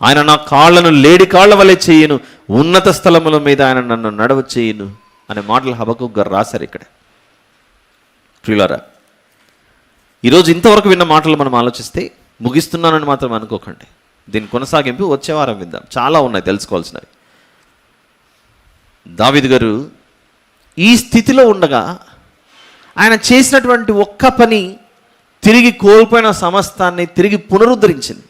ఆయన నా కాళ్ళను లేడి కాళ్ళ వలె చేయును, ఉన్నత స్థలముల మీద ఆయన నన్ను నడవ చేయును అనే మాటలు హబక్కూక్ గారు రాశారు ఇక్కడ. ప్రియులారా, ఈరోజు ఇంతవరకు విన్న మాటలు మనం ఆలోచిస్తే, ముగిస్తున్నానని మాత్రం అనుకోకండి, దీని కొనసాగింపు వచ్చే వారం విందాం. చాలా ఉన్నాయి తెలుసుకోవాల్సినవి. దావీదు గారు ఈ స్థితిలో ఉండగా ఆయన చేసినటువంటి ఒక్క పని తిరిగి కోల్పోయిన సమస్తాన్ని తిరిగి పునరుద్ధరించింది.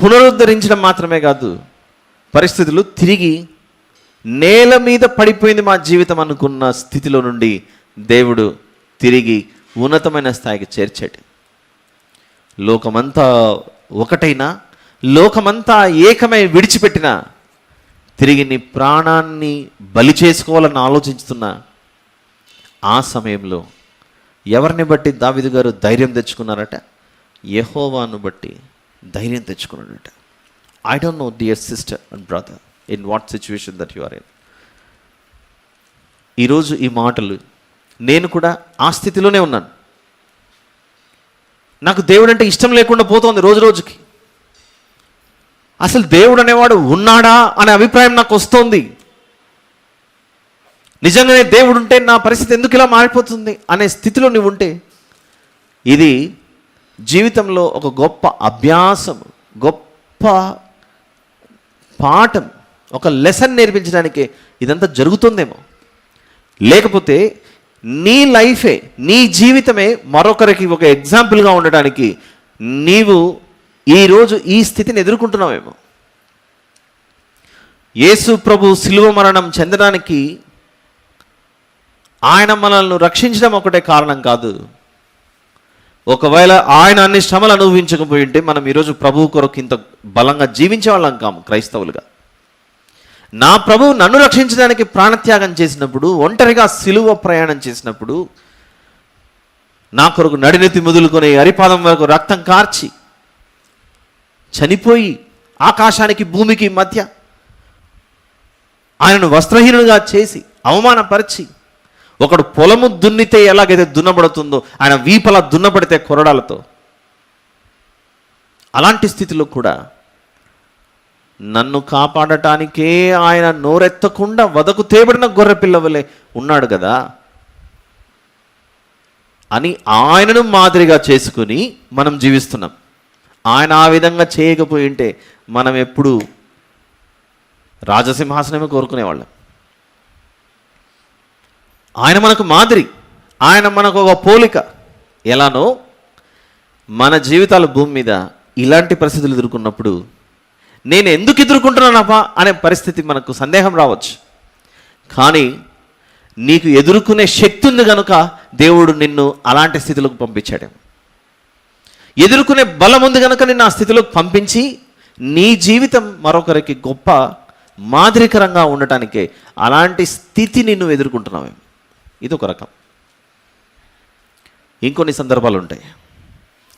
పునరుద్ధరించడం మాత్రమే కాదు, పరిస్థితులు తిరిగి నేల మీద పడిపోయింది మా జీవితం అనుకున్న స్థితిలో నుండి దేవుడు తిరిగి ఉన్నతమైన స్థాయికి చేర్చాడు. లోకమంతా ఒకటైనా, లోకమంతా ఏకమై విడిచిపెట్టినా, తిరిగి నీ ప్రాణాన్ని బలి చేసుకోవాలని ఆలోచిస్తున్నా ఆ సమయంలో ఎవరిని బట్టి దావీదు గారు ధైర్యం తెచ్చుకున్నారట? యెహోవాను బట్టి ధైర్యం తెచ్చుకున్నాడట. I don't know dear sister and brother in what situation that you are in. ఈరోజు ఈ మాటలు, నేను కూడా ఆ స్థితిలోనే ఉన్నాను. నాకు దేవుడు అంటే ఇష్టం లేకుండా పోతోంది రోజు రోజుకి. అసలు దేవుడు అనేవాడు ఉన్నాడా అనే అభిప్రాయం నాకు వస్తోంది. నిజంగానే దేవుడు ఉంటే నా పరిస్థితి ఎందుకు ఇలా మారిపోతుంది అనే స్థితిలో నువ్వు ఉంటే, ఇది జీవితంలో ఒక గొప్ప అభ్యాసం, గొప్ప పాఠం, ఒక లెసన్ నేర్పించడానికి ఇదంతా జరుగుతుందేమో. లేకపోతే నీ లైఫే, నీ జీవితమే మరొకరికి ఒక ఎగ్జాంపుల్గా ఉండడానికి నీవు ఈరోజు ఈ స్థితిని ఎదుర్కొంటున్నావేమో. యేసు ప్రభు శిలువ మరణం చెందడానికి ఆయన మనల్ని రక్షించడం ఒకటే కారణం కాదు. ఒకవేళ ఆయన అన్ని శ్రమలు అనుభవించకపోయి ఉంటే మనం ఈరోజు ప్రభు కొరకు ఇంత బలంగా జీవించే వాళ్ళం కాము క్రైస్తవులుగా. నా ప్రభువు నన్ను రక్షించడానికి ప్రాణత్యాగం చేసినప్పుడు, ఒంటరిగా సిలువ ప్రయాణం చేసినప్పుడు, నా కొరకు నడినెత్తి మొదలుకొని అరిపాదం వరకు రక్తం కార్చి చనిపోయి ఆకాశానికి భూమికి మధ్య ఆయనను వస్త్రహీనుడిగా చేసి అవమానపరిచి, ఒకడు పొలము దున్నితే ఎలాగైతే దున్నబడుతుందో ఆయన వీపలా దున్నబడితే కొరడాలతో, అలాంటి స్థితిలో కూడా నన్ను కాపాడటానికే ఆయన నోరెత్తకుండా వదకు తేబడిన గొర్రెపిల్ల వలె ఉన్నాడు కదా అని ఆయనను మాదిరిగా చేసుకుని మనం జీవిస్తున్నాం. ఆయన ఆ విధంగా చేయకపోయి ఉంటే మనం ఎప్పుడు రాజసింహాసనమే కోరుకునేవాళ్ళం. ఆయన మనకు మాదిరి, ఆయన మనకు ఒక పోలిక. ఎలానో మన జీవితాల భూమి మీద ఇలాంటి పరిస్థితులు ఎదుర్కొన్నప్పుడు నేను ఎందుకు ఎదుర్కొంటున్నానప్పా అనే పరిస్థితి మనకు సందేహం రావచ్చు. కానీ నీకు ఎదుర్కొనే శక్తి ఉంది కనుక దేవుడు నిన్ను అలాంటి స్థితిలోకి పంపించాడేమో. ఎదుర్కొనే బలం ఉంది కనుక నిన్ను ఆ స్థితిలోకి పంపించి నీ జీవితం మరొకరికి గొప్ప మాదిరికరంగా ఉండటానికే అలాంటి స్థితిని నువ్వు ఎదుర్కొంటున్నావేమో. ఇది ఒక రకం. ఇంకొన్ని సందర్భాలు ఉంటాయి.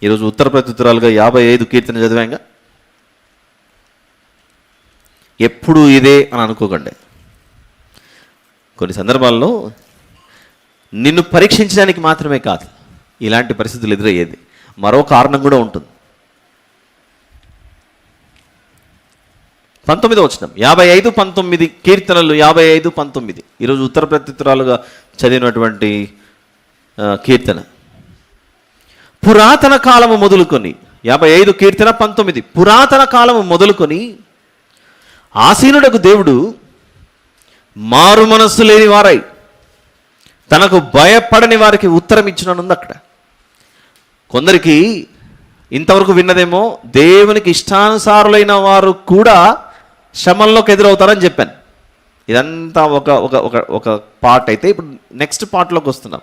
ఈరోజు ఉత్తర ప్రత్యుత్తరాలుగా 55 కీర్తన చదివాంగా. ఎప్పుడు ఇదే అని అనుకోకండి. కొన్ని సందర్భాల్లో నిన్ను పరీక్షించడానికి మాత్రమే కాదు ఇలాంటి పరిస్థితులు ఎదురయ్యేది, మరో కారణం కూడా ఉంటుంది. 19వ వచనం 55-19 కీర్తనలు 55-19 ఈరోజు ఉత్తర ప్రత్యుత్తరాలుగా చదివినటువంటి కీర్తన. పురాతన కాలము మొదలుకొని 55 కీర్తన 19 పురాతన కాలము మొదలుకొని ఆసీనుడకు దేవుడు మారు మనస్సు లేని వారై తనకు భయపడని వారికి ఉత్తరం ఇచ్చిననుంది అక్కడ. కొందరికి ఇంతవరకు విన్నదేమో దేవునికి ఇష్టానుసారులైన వారు కూడా శ్రమల్లోకి ఎదురవుతారని చెప్పాను. ఇదంతా ఒక ఒక ఒక ఒక పార్ట్ అయితే, ఇప్పుడు నెక్స్ట్ పార్ట్లోకి వస్తున్నాం.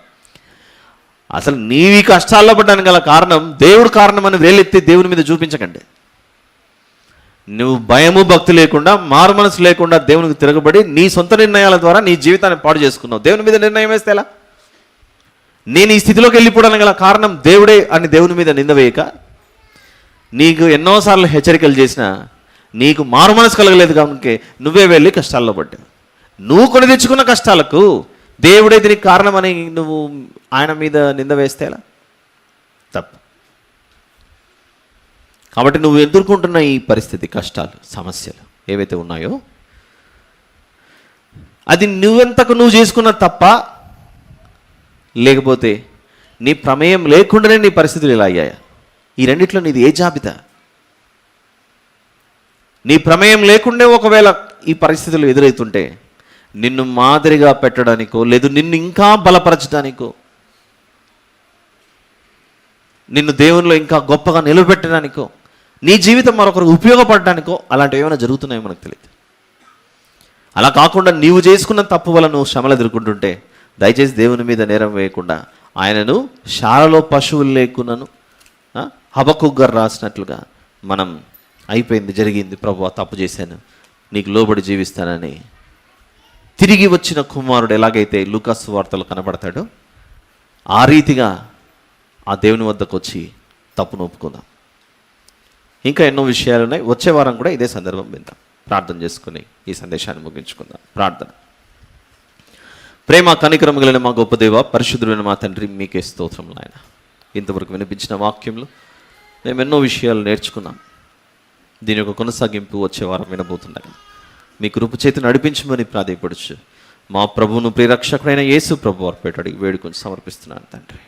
అసలు నీవి కష్టాల్లో పడ్డానికి గల కారణం దేవుడు కారణం అని వేలెత్తి దేవుని మీద చూపించకండి. నువ్వు భయము భక్తి లేకుండా మారు మనసు లేకుండా దేవునికి తిరగబడి నీ సొంత నిర్ణయాల ద్వారా నీ జీవితాన్ని పాడు చేసుకున్నావు. దేవుని మీద నిర్ణయం వేస్తే ఎలా? నేను ఈ స్థితిలోకి వెళ్ళిపోవడానికి గల కారణం దేవుడే అని దేవుని మీద నింద వేయక, నీకు ఎన్నోసార్లు హెచ్చరికలు చేసినా నీకు మారు మనసు కలగలేదు కనుక నువ్వే వెళ్ళి కష్టాల్లో పడ్డావు. నువ్వు కొని తెచ్చుకున్న కష్టాలకు దేవుడే దీనికి కారణమని నువ్వు ఆయన మీద నింద వేస్తే ఎలా? తప్పు. కాబట్టి నువ్వు ఎదుర్కొంటున్న ఈ పరిస్థితి, కష్టాలు, సమస్యలు ఏవైతే ఉన్నాయో అది నువ్వెంతకు నువ్వు చేసుకున్న తప్ప, లేకపోతే నీ ప్రమేయం లేకుండానే నీ పరిస్థితులు ఇలా అయ్యాయా? ఈ రెండిట్లో నీది ఏ జాబితా? నీ ప్రమేయం లేకుండే ఒకవేళ ఈ పరిస్థితులు ఎదురవుతుంటే నిన్ను మాదిరిగా పెట్టడానికో, లేదు నిన్ను ఇంకా బలపరచడానికో, నిన్ను దేవునిలో ఇంకా గొప్పగా నిలబెట్టడానికో, నీ జీవితం మరొకరికి ఉపయోగపడడానికో అలాంటివి ఏమైనా జరుగుతున్నాయో మనకు తెలియదు. అలా కాకుండా నీవు చేసుకున్న తప్పు వల్ల నువ్వు శ్రమలు ఎదుర్కొంటుంటే దయచేసి దేవుని మీద నేరం వేయకుండా ఆయనను శాలలో పశువులు లేకున్నాను హబక్కుకు గారు రాసినట్లుగా మనం అయిపోయింది, జరిగింది, ప్రభువా తప్పు చేశాను, నీకు లోబడి జీవిస్తానని తిరిగి వచ్చిన కుమారుడు ఎలాగైతే లూకా సువార్తలో కనబడతాడో ఆ రీతిగా ఆ దేవుని వద్దకు వచ్చి తప్పును ఒప్పుకుందాం. ఇంకా ఎన్నో విషయాలు ఉన్నాయి. వచ్చే వారం కూడా ఇదే సందర్భం విందాం. ప్రార్థన చేసుకుని ఈ సందేశాన్ని ముగించుకుందాం. ప్రార్థన. ప్రేమ కనికరము కలిగిన మా గొప్ప దేవ, పరిశుద్ధుడైన మా తండ్రి, మీకే స్తోత్రములు నాయన. ఇంతవరకు వినిపించిన వాక్యంలో మేము ఎన్నో విషయాలు నేర్చుకున్నాం. దీని యొక్క కొనసాగింపు వచ్చే వారం వినబోతుండగా మీ కృప చేతి నడిపించమని ప్రాధేయపడుచు మా ప్రభువును ప్రియరక్షకుడైన యేసు ప్రభు వారిపేట అడిగి వేడుకొని సమర్పిస్తున్నాను తండ్రి.